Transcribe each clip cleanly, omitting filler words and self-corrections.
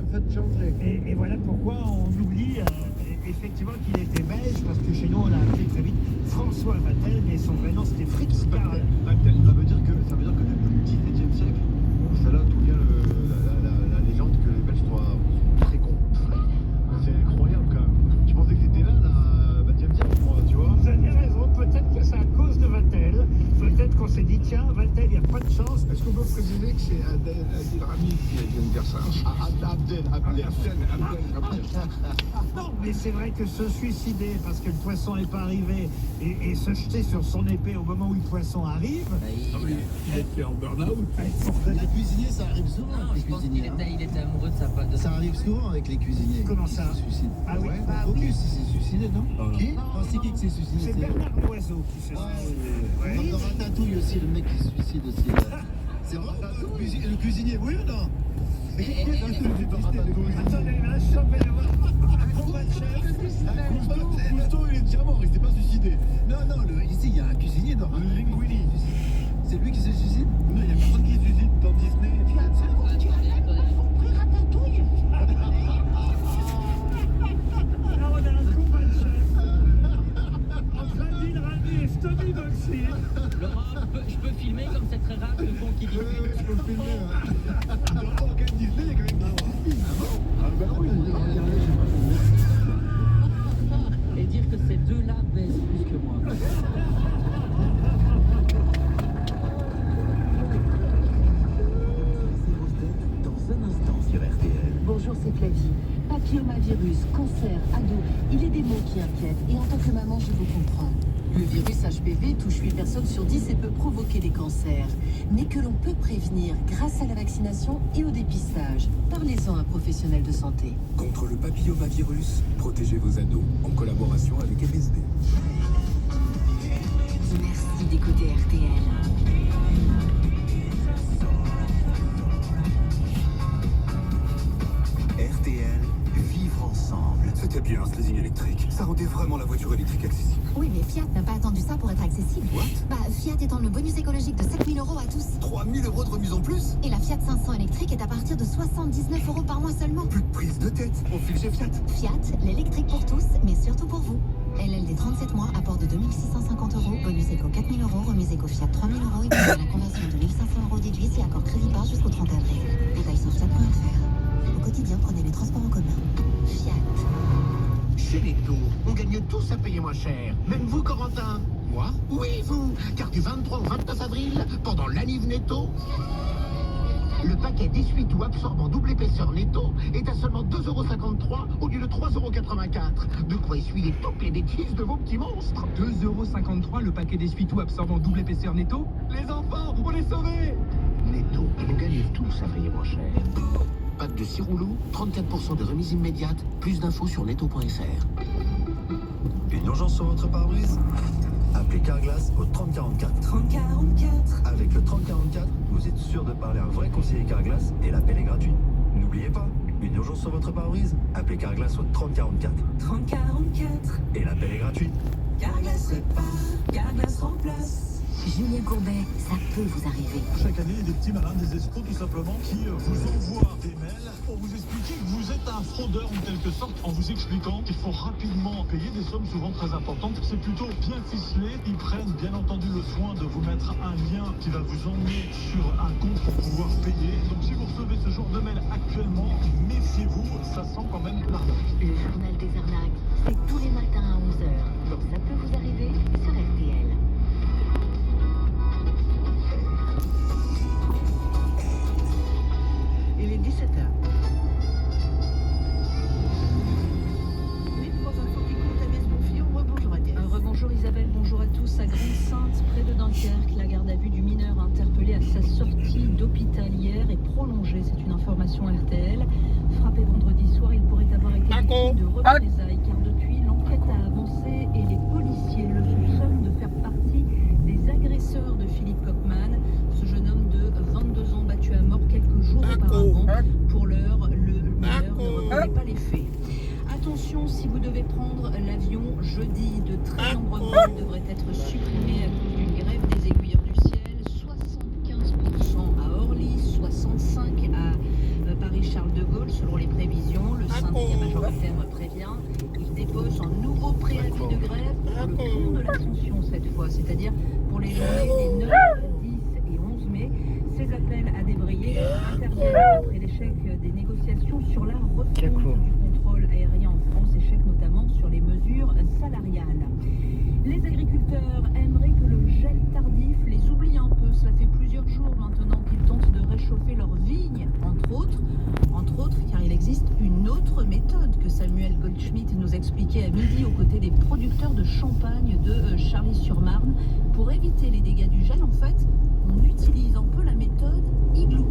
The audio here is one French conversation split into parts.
bien fait de changer. Et voilà pourquoi on oublie effectivement qu'il était belge, parce que chez nous on l'a appelé très vite François Vatel, mais son vrai nom c'était Fritz Karl. Ça veut dire que depuis le XVIIe siècle, c'est là d'où vient la légende que les Belges sont très cons. C'est incroyable quand même. Je pensais que c'était là, la 20e siècle, moi, tu vois. Vous avez raison, peut-être que c'est à cause de Vatel. Peut-être qu'on s'est dit, tiens, Vatel, il n'y a pas de chance. Est-ce qu'on peut préciser que c'est Adel Rami qui vient de dire ça? Abdel. Non, mais c'est vrai que se suicider parce que le poisson n'est pas arrivé et se jeter sur son épée au moment où le poisson arrive. Il était en burn-out. Les cuisiniers, ça arrive souvent Non, avec je les pense qu'il cuisiniers. il était amoureux de sa pote. Ça arrive souvent avec les cuisiniers. Comment qui ça se suicident. Ah oui. Ouais, Ah Focus, oui. il s'est suicidé, non? Qui? Non, C'est qui s'est suicidé? C'est Bernard Loiseau qui se suicide. Ouais. Comme dans Ratatouille aussi, le mec qui se suicide aussi. C'est vrai, le cuisinier, oui ou non? Attendez, là, je suis en train de voir un combat de chef. Cousteau, il est déjà mort, il s'est pas suicidé. Non, ici, il y a un cuisinier dans Linguini. C'est lui qui se suicide? Non, il n'y a personne qui se suicide dans Disney. Là, on a un combat de chef. Entre Adil Rami et Stomy Boxy. Laurent, je peux filmer comme c'est très rare que le con qui dit. Je peux le filmer. Dans aucun Disney, il y a quand même des films. Ah ben oui. Et dire que ces deux-là baissent plus que moi. Dans un instant sur RTL. Bonjour, c'est Flavie. Papillomavirus, cancer, ado, il est des mots qui inquiètent et en tant que maman, je vous comprends. Le virus HPV touche 8 personnes sur 10 et peut provoquer des cancers, mais que l'on peut prévenir grâce à la vaccination et au dépistage. Parlez-en à un professionnel de santé. Contre le papillomavirus, protégez vos ados en collaboration avec MSD. Merci d'écouter RTL. RTL, vivre ensemble. C'était bien ce leasing électrique. Ça rendait vraiment la voiture électrique accessible. Oui, mais Fiat n'a pas attendu ça pour être accessible. What? Fiat étend le bonus écologique de 7 000 € à tous. 3 000 € de remise en plus? Et la Fiat 500 électrique est à partir de 79 € par mois seulement. Plus de prise de tête. On file chez Fiat. Fiat, l'électrique pour tous, mais surtout pour vous. LLD 37 mois, apport de 2650 €, bonus éco 4 000 €, remise éco Fiat 3 000 € et puis à la conversion de 1500 € déduits et accord crédit bar jusqu'au 30 avril. Détails sur fiat.fr. Au quotidien, prenez les transports en commun. Fiat. Chez Netto, on gagne tous à payer moins cher. Même vous, Corentin. Moi? Oui, vous. Car du 23 au 29 avril, pendant l'anniv Netto, le paquet d'essuie-tout absorbant double épaisseur Netto est à seulement 2,53 € au lieu de 3,84 €. De quoi essuyer toutes les bêtises de vos petits monstres. 2,53 € le paquet d'essuie-tout absorbant double épaisseur Netto. Les enfants, on les sauver. Netto, on gagne tous à payer moins cher. Pack de 6 rouleaux, 34% de remise immédiate. Plus d'infos sur netto.fr. Une urgence sur votre pare-brise? Appelez Carglass au 3044. 3044. Avec le 3044, vous êtes sûr de parler à un vrai conseiller Carglass et l'appel est gratuit. N'oubliez pas, une urgence sur votre pare-brise? Appelez Carglass au 3044. 3044. Et l'appel est gratuit. Carglass répare, Carglass remplace. Julien Courbet, ça peut vous arriver. Chaque année, il y a des petits malins, des escrocs tout simplement, qui vous envoient des mails pour vous expliquer que vous êtes un fraudeur en quelque sorte, en vous expliquant qu'il faut rapidement payer des sommes souvent très importantes. C'est plutôt bien ficelé. Ils prennent bien entendu le soin de vous mettre un lien qui va vous emmener sur un compte pour pouvoir payer. Donc si vous recevez ce genre de mail actuellement, méfiez-vous, ça sent quand même l'arnaque. Le journal des arnaques, c'est tous les matins à 11h. Donc ça peut vous arriver sur RTL. Il est 17h. Les trois infos qui comptent à Bonfillon. Rebonjour Agnès. Rebonjour Isabelle, bonjour à tous. À Grande-Sainte, près de Dunkerque, la garde à vue du mineur interpellé à sa sortie d'hôpital hier est prolongée. C'est une information RTL. Frappé vendredi soir, il pourrait avoir été victime de représailles car depuis, l'enquête a avancé et les policiers le soupçonnent de faire partie des agresseurs de Philippe Kochmann. Ce jeune homme de 22 ans battu à mort quelques jours auparavant. Pour l'heure, le mineur ne reconnaît pas les faits. Attention, si vous devez prendre l'avion jeudi, de très nombreux vols devraient être supprimés à cause d'une grève des aiguilleurs du ciel. 75% à Orly, 65% à Paris-Charles de Gaulle, selon les prévisions. Le syndicat majoritaire prévient. Il dépose un nouveau préavis de grève pour le pont de l'Ascension cette fois, c'est-à-dire pour les journées des 9, 10 et 11 mai. Ces appels à débrayer interviennent après l'échec des négociations sur la refonte du contrôle aérien en France, échec notamment sur les mesures salariales. Les agriculteurs aimeraient que le gel tardif les oublie un peu. Cela fait plusieurs jours maintenant qu'ils tentent de réchauffer leurs vignes, entre autres, car il existe une autre méthode que Samuel Goldschmidt nous expliquait à midi aux côtés des producteurs de champagne de Charly-sur-Marne. Pour éviter les dégâts du gel, en fait, on utilise un peu la méthode igloo.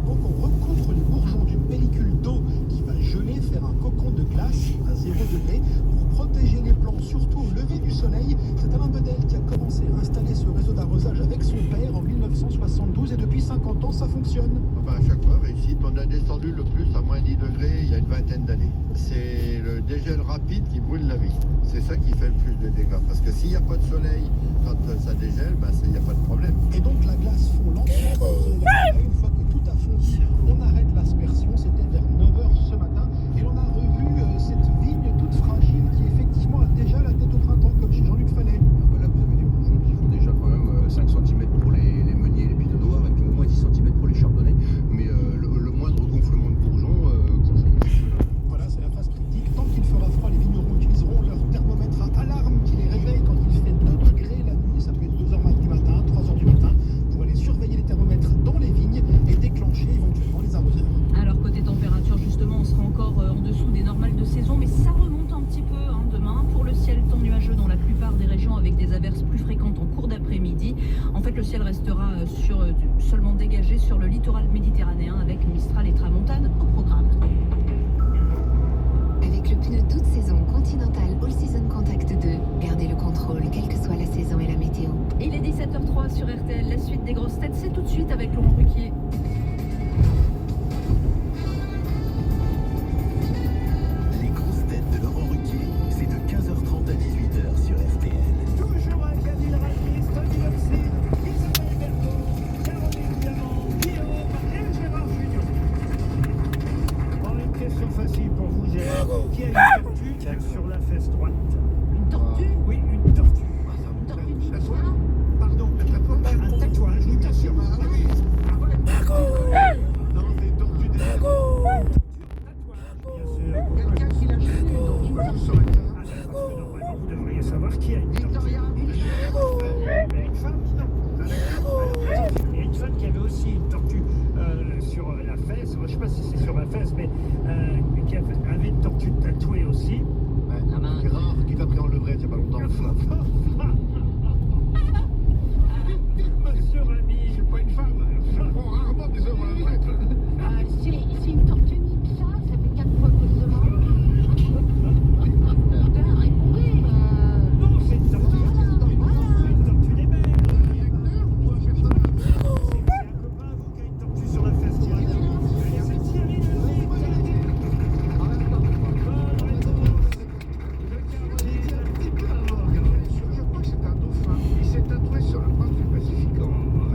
Donc on recouvre les bourgeons d'une pellicule d'eau qui va geler, faire un cocon de glace à 0 degré pour protéger les plants, surtout au lever du soleil. C'est Alain Bedel qui a commencé à installer ce réseau d'arrosage avec son père en 1972 et depuis 50 ans ça fonctionne. À chaque fois réussite, on a descendu le plus à moins 10 degrés il y a une vingtaine d'années. C'est le dégel rapide qui brûle la vie. C'est ça qui fait le plus de dégâts. Parce que s'il n'y a pas de soleil quand ça dégèle, il n'y a pas de problème. Et donc la glace fond lentement. Une fois que tout a fondu, on arrête l'aspersion. C'était vers 9h ce matin. Et on a revu cette vigne toute fragile qui effectivement a déjà la tête au printemps, comme chez Jean-Luc Fallet. Là, vous avez des bourgeons qui font déjà quand même 5 cm pour les meuniers et les pinot noirs, et puis au moins 10 cm pour les chardonnays. Mais le moindre gonflement de bourgeons, ça y est. Voilà, c'est la phase critique. Tant qu'il fera froid, les vignerons utiliseront leur thermomètre à alarme qui les réveille quand il fait 2 degrés la nuit. Ça peut être 2h du matin, 3h du matin, pour aller surveiller les thermomètres dans les vignes et déclencher éventuellement les arroseurs. Alors côté température, justement, on sera encore en dessous des normales de saison, mais ça remonte un petit peu demain. Pour le ciel, temps nuageux dans la plupart des régions avec des averses plus fréquentes en cours d'après-midi. En fait, le ciel restera seulement dégagé sur le littoral méditerranéen avec Mistral et Tramontane au programme. Avec le pneu toute saison Continental All Season Contact 2, gardez le contrôle, quelle que soit la saison et la météo. Il est 17h03 sur RTL. La suite des grosses têtes, c'est tout de suite avec Laurent Ruquier. Les grosses têtes de Laurent Ruquier, c'est de 15h30 à 18h sur RTL. Toujours un Camille Ramis, Tony Lopsy, Isabelle Berthaud, Caroline Diamant, Guillaume et Gérard Junior. Une question facile pour vous, Gérard. Qui a une tortue sur la fesse droite? Une tortue? Oui, une tortue. Une tortue dit Pardon, un tatouage, une tortue. Non, c'est une tortue des... Quelqu'un qui l'a jeté, Je saurais pas. Parce que normalement, vous devriez savoir qui a une tortue. Une femme qui non. Il y a une femme qui avait aussi une tortue sur la fesse. Je ne sais pas si c'est sur la fesse, mais qui avait une tortue tatouée aussi. C'est rare qui t'a pris en levrette il n'y a pas longtemps. Monsieur Rami. Je suis pas une femme. Je prends rarement des hommes en levrette. C'est une tortue ça fait 4 fois que je demande. Répondez. Non, c'est une tortue. C'est une tortue des mers. C'est un copain, vous, qui a une tortue sur la fesse. C'est Thierry Je crois que c'est un dauphin. Il s'est tatoué sur le parc du Pacifique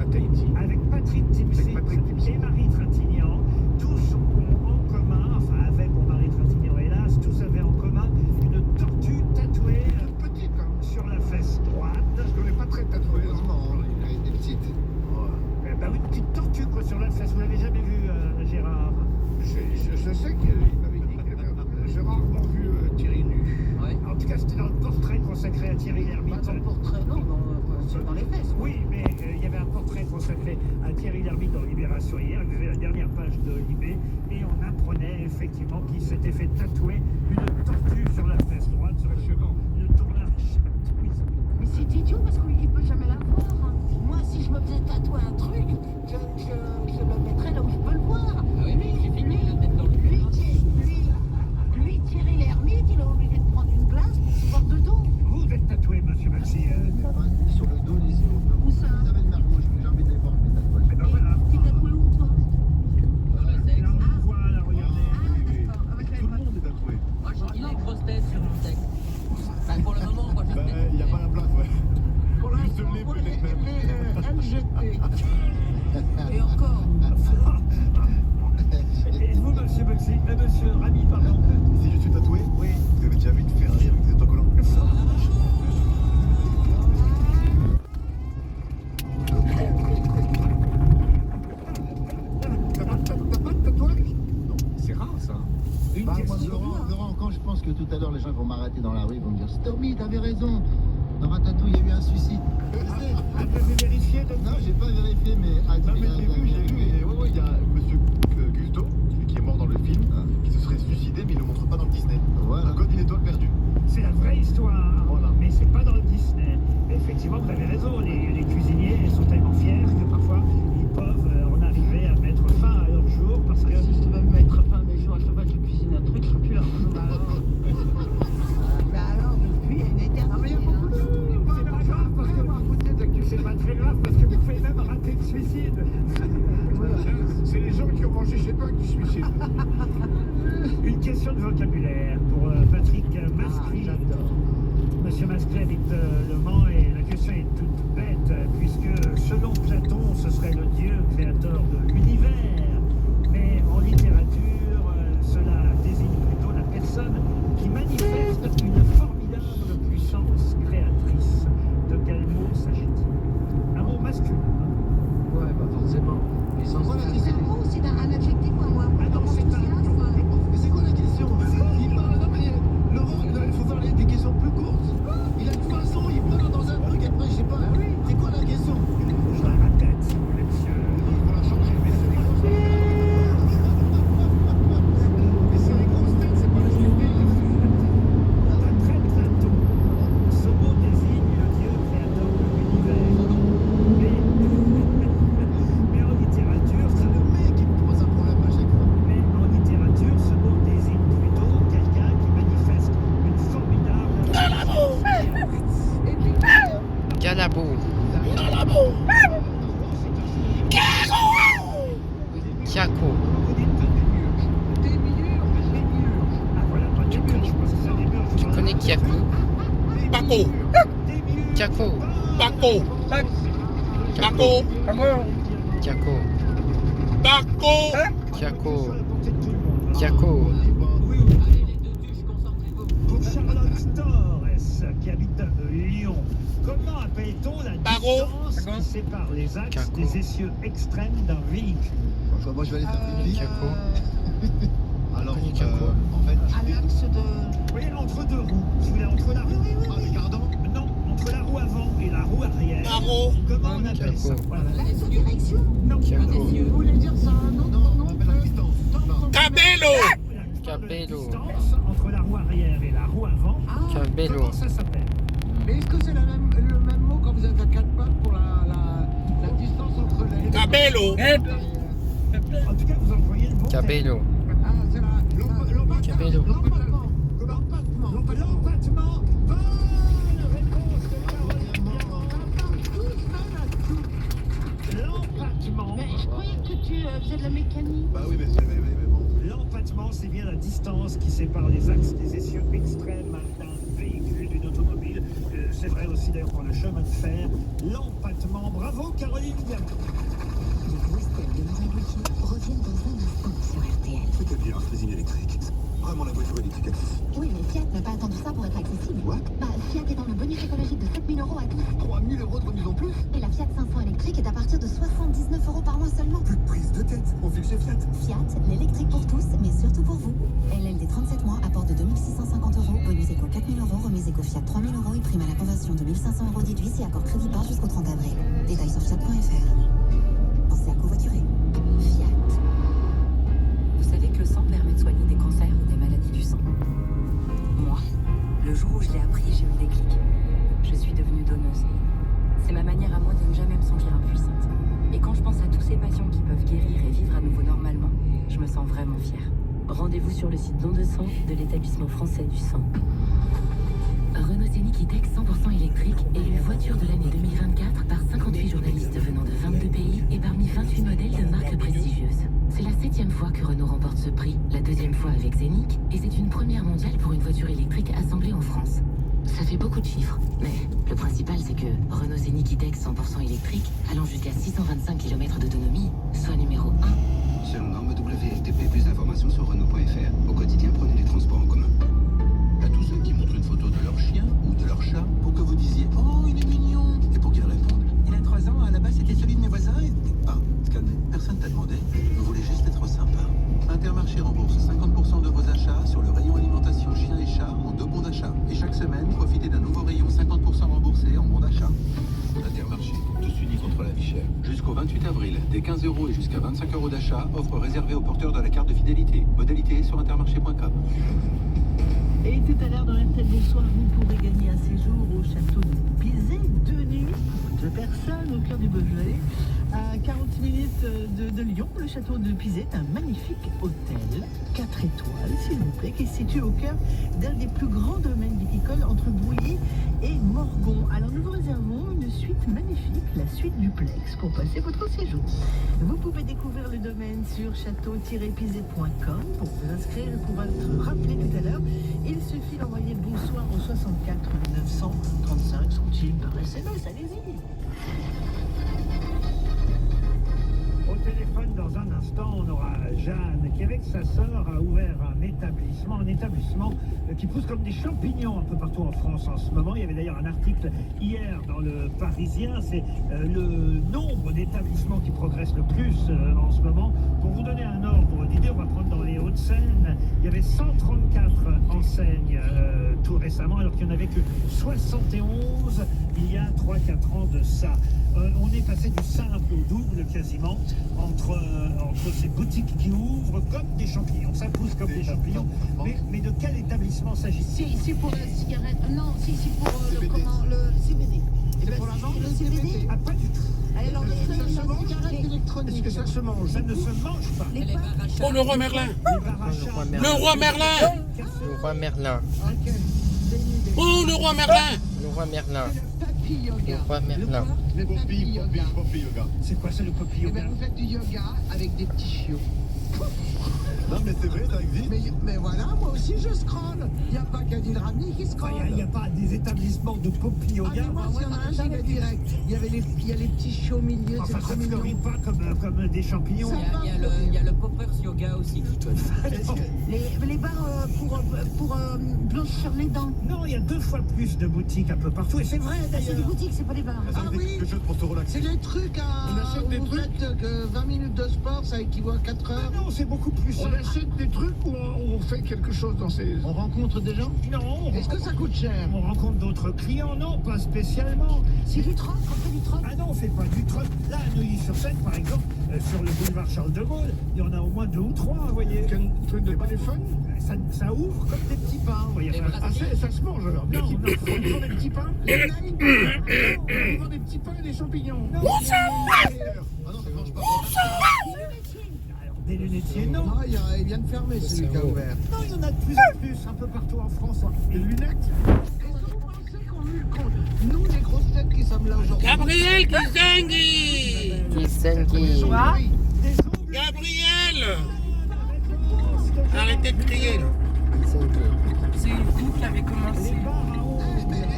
à Tahiti. avec Patrick Timsit et Marie Trintignant, tous ont en commun, enfin avec pour Marie Trintignant hélas, tous avaient en commun une tortue tatouée Petite, hein. sur la fesse droite. Parce qu'on n'est pas très tatoué, non. Il est petite. Une petite tortue quoi sur la fesse, vous l'avez jamais vu Gérard? Je sais qu'il m'avait dit qu'il avait... J'ai rarement vu Thierry nu. Ouais. En tout cas c'était dans le portrait consacré à Thierry Lhermitte. Dans le portrait, non, c'est dans les fesses. Oui, mais il y avait un portrait consacré à Thierry Lhermitte dans Libération hier, il y avait la dernière page de Libé, et on apprenait effectivement qu'il s'était fait tatouer une tortue sur la fesse droite, sur une tournage. Oui. Mais c'est idiot parce qu'il peut jamais la voir. Moi, si je me faisais tatouer un truc, je le mettrais là où je peux le voir. Ah oui, mais il suffit de le mettre dans le cul. Lui, Thierry Lhermitte, il est obligé de prendre une glace pour se voir de dos. Vous êtes tatoué, monsieur Maxi. Sur le dos, ici, Où ça? Isabelle Mergo, j'ai envie de les voir, mes tatouages. Eh ben voilà. T'es tatoué où, toi? Et là, on vous voit, là, regardez. Tout le monde est tatoué. Moi, j'ai dit les grosses têtes sur mon texte. Enfin, pour le moment, quoi, Il n'y a pas la place, ouais. Pour Juste le nez, peut-être même. LGT. Et encore. une question. Laurent, quand je pense que tout à l'heure les gens vont m'arrêter dans la rue, ils vont me dire Stormy, t'avais raison. Dans Ratatouille, il y a eu un suicide. T'avais vérifié donc? Non, j'ai pas vérifié, mais. Non, mais j'ai vu, et il y a monsieur Gusto, celui qui est mort dans le film, qui se serait suicidé, mais il ne le montre pas dans le Disney. Voilà. Le code d'une étoile perdue. C'est la vraie histoire. Voilà. Mais c'est pas dans le Disney. Mais effectivement, vous avez raison. Les cuisiniers sont tellement fiers que parfois ils peuvent en arriver à mettre fin à leur jour parce que. Si je devais me mettre fin à mes jours, à chaque fois que je cuisine un truc, je serais plus là. Bah alors, depuis une éternité. C'est pas grave parce que c'est pas très grave parce que vous pouvez même rater le suicide. C'est les gens qui ont mangé chez toi qui se suicident. Une question de vocabulaire pour Patrick Mascry. Monsieur Mascry habite Le Mans et la question est toute bête puisque selon Platon, ce serait le dieu créateur de l'univers. Mais en littérature, cela désigne plutôt la personne qui manifeste une formidable puissance créatrice. De quel mot s'agit-il? Un mot masculin. Ouais, bah forcément. Voilà, c'est un mot, c'est un adjectif, moi. Ah non, c'est un Mais c'est quoi la question? Il parle, non mais Laurent, il faut faire des questions plus courtes. Il a une façon, il parle dans un truc, après je sais pas. C'est quoi la question? Je la répète, monsieur. Il faut la changer, mais c'est les grosses têtes. Mais c'est les grosses têtes, c'est pas les grosses têtes. D'après Platon, ce mot désigne le dieu créateur de l'univers. Mais en littérature, C'est le mec qui me pose un problème à chaque fois. Mais en littérature, ce mot désigne plutôt quelqu'un qui manifeste une formidable Galabo. Tiaco. Ah voilà, pas de démiurge, je pense que c'est un démiurge. Tu connais Tiaco? Paco. Tiaco. Paco. Paco. Tiaco. Paco. Tiaco. Tiaco. Pour Charlotte Torres, qui habite Lyon, comment appelle-t-on la distance qui sépare les axes Caco. des essieux extrêmes d'un véhicule? Enfin, moi je vais aller faire pipi. Tiaco. Alors, Caco. en fait, À l'axe de. Vous voyez, entre deux roues, si vous voulez, entre la roue. ah, les cardans. Non, entre la roue avant et la roue arrière. Paro. Comment on appelle ça? Caco. Voilà. L'axe de direction. Non, Caco. Vous voulez dire ça? Non, Non, on appelle la distance. Non. Cabello. Cabello. La distance entre la roue arrière et la roue avant. Cabello. Comment ça s'appelle? Mais est-ce que c'est le même mot quand vous êtes à 4 pattes pour la distance entre les... Cabello. En tout cas, vous employez le bon terme. Cabello. Ah, c'est la... Cabello. L'empattement. L'empattement. Bonne réponse de Caroline Diamant. L'empattement. Mais je croyais que tu faisais de la mécanique. Bah oui, mais bon. L'empattement, c'est bien la distance qui sépare les axes des essieux extrêmes d'un véhicule, d'une automobile. C'est vrai aussi d'ailleurs pour le chemin de fer. L'empattement. Bravo, Caroline Diamant. Les grosses têtes de Laurent Ruquier reviennent dans un instant sur RTL. C'était bien, ces lignes électriques. Vraiment la voiture électrique à tous. Oui, mais Fiat n'a pas attendu ça pour être accessible. What? Bah, Fiat est dans le bonus écologique de 7 000 € à tous. 3 000 euros de remise en plus. Et la Fiat 500 électrique est à partir de 79 € par mois seulement. Plus de prise de tête. On file chez Fiat. Fiat, l'électrique pour tous, mais surtout pour vous. LLD 37 mois, apport de 2650 €, bonus éco 4 000 €, remise éco Fiat 3 000 € et prime à la conversion de 1500 € déduits et accord crédit par jusqu'au 30 avril. Détails sur fiat.fr. Pensez à covoiturer. Fiat. Vous savez que le sang permet de soigner des cancers ou des maladies du sang? Moi, le jour où je l'ai appris, j'ai eu des clics. Je suis devenue donneuse. C'est ma manière à moi de ne jamais me sentir impuissante. Et quand je pense à tous ces patients qui peuvent guérir et vivre à nouveau normalement, je me sens vraiment fière. Rendez-vous sur le site Don de sang de l'établissement français du sang. Renault Scénic E-Tech 100% électrique, élue voiture de l'année 2024 par 58 journalistes venant de 22 pays et parmi 28 modèles de marques prestigieuses. C'est la 7e fois que Renault remporte ce prix, la 2e fois avec Scénic, et c'est une première mondiale pour une voiture électrique assemblée en France. Ça fait beaucoup de chiffres, mais le principal c'est que Renault Scénic E-Tech 100% électrique, allant jusqu'à 625 km d'autonomie, soit numéro 1. Selon norme WLTP, plus d'informations sur Renault.fr. Au quotidien, prenez les transports en commun. À tous ceux qui montrent une photo de leur chien ou de leur chat pour que vous disiez « Oh, il est mignon !» et pour qu'ils répondent « Il a 3 ans, à la base c'était celui de mes voisins et... » Ah, calmez, personne t'a demandé. Vous voulez juste être sympa. Intermarché rembourse 50% de vos achats semaine, profitez d'un nouveau rayon 50% remboursé en bon d'achat. Intermarché, tous unis contre la vie chère. Jusqu'au 28 avril, des 15 € et jusqu'à 25 € d'achat, offre réservée aux porteurs de la carte de fidélité. Modalité sur intermarché.com. Et tout à l'heure dans RTL Bonsoir, vous pourrez gagner un séjour au château de Pizé, 2 nuits, 2 personnes au cœur du Beaujolais. À 40 minutes de Lyon, le château de Pizé est un magnifique hôtel, 4 étoiles s'il vous plaît, qui se situe au cœur d'un des plus grands domaines viticoles entre Bouilly et Morgon. Alors nous vous réservons une suite magnifique, la suite duplex, pour passer votre séjour. Vous pouvez découvrir le domaine sur château-pizé.com pour vous inscrire et pour être rappelé tout à l'heure. Il suffit d'envoyer bonsoir au 64 935 centimes par SMS, allez-y. Au téléphone, dans un instant, on aura Jeanne qui, avec sa sœur, a ouvert un établissement qui pousse comme des champignons un peu partout en France en ce moment. Il y avait d'ailleurs un article hier dans le Parisien, c'est le nombre d'établissements qui progressent le plus en ce moment. Pour vous donner un ordre d'idée, on va prendre dans les Hauts-de-Seine, il y avait 134 enseignes tout récemment, alors qu'il n'y en avait que 71 il y a 3-4 ans de ça. On est passé du simple au double quasiment entre ces boutiques qui ouvrent comme des champignons. Ça pousse comme des champignons. Mais de quel établissement s'agit-il? Si pour la cigarette, non, si pour le CBD. C'est pour la vente le CBD? Ah, pas du tout. Alors les cigarettes électroniques. Est-ce que ça se mange? Ça ne se mange pas. Oh, le roi Merlin. Le roi Merlin. Le roi Merlin. Oh, le roi Merlin. Le roi Merlin. Le roi Merlin. Le poppy yoga. C'est quoi ça, le poppy yoga? Vous faites du yoga avec des petits chiots. Non mais c'est vrai, ça existe. Mais voilà, moi aussi je scrolle. Il n'y a pas qu'Adil Rami qui scrolle. Il n'y a pas des établissements de poppy yoga. Moi, il y en a un, j'y vais direct. Il y a les petits chiots au milieu. Enfin, ça ne fleurit pas comme des champignons. Il y a le poppers yoga aussi. Les bars pour blanchir les dents. Non, il y a 2 fois plus de boutiques un peu partout. Et c'est vrai d'ailleurs. C'est des boutiques, c'est pas des bars. Ah oui, quelque chose pour se relaxer. C'est les trucs à... On achète des trucs. Faites que 20 minutes de sport, ça équivaut à 4 heures. Non, c'est beaucoup plus. On achète des trucs ou on fait quelque chose dans ces... On rencontre des gens? Non. Est-ce que ça coûte cher? On rencontre d'autres clients? Non, pas spécialement. C'est du troc, on fait du troc? Ah non, on fait pas du troc. Là, à Neuilly-sur-Seine, par exemple, sur le boulevard Charles de Gaulle, il y en a au moins 2 ou 3, vous voyez. Quel truc de téléphone? Ça ouvre comme des petits pains, vous voyez. Ça se mange alors. Non, on vend des petits pains. On vend des petits pains et des champignons. Non, Ah non, ça mange pas. Des lunetiers, non. Non, il vient de fermer celui qui a ouvert. Non, il y en a de plus en plus, un peu partout en France. Des lunettes. Est-ce que vous pensez qu'on eut le compte? Nous, les grosses têtes qui sommes là aujourd'hui. Gabriel Kizengui. Kizengui. Gabriel. Arrêtez de crier là. C'est vous qui avez commencé.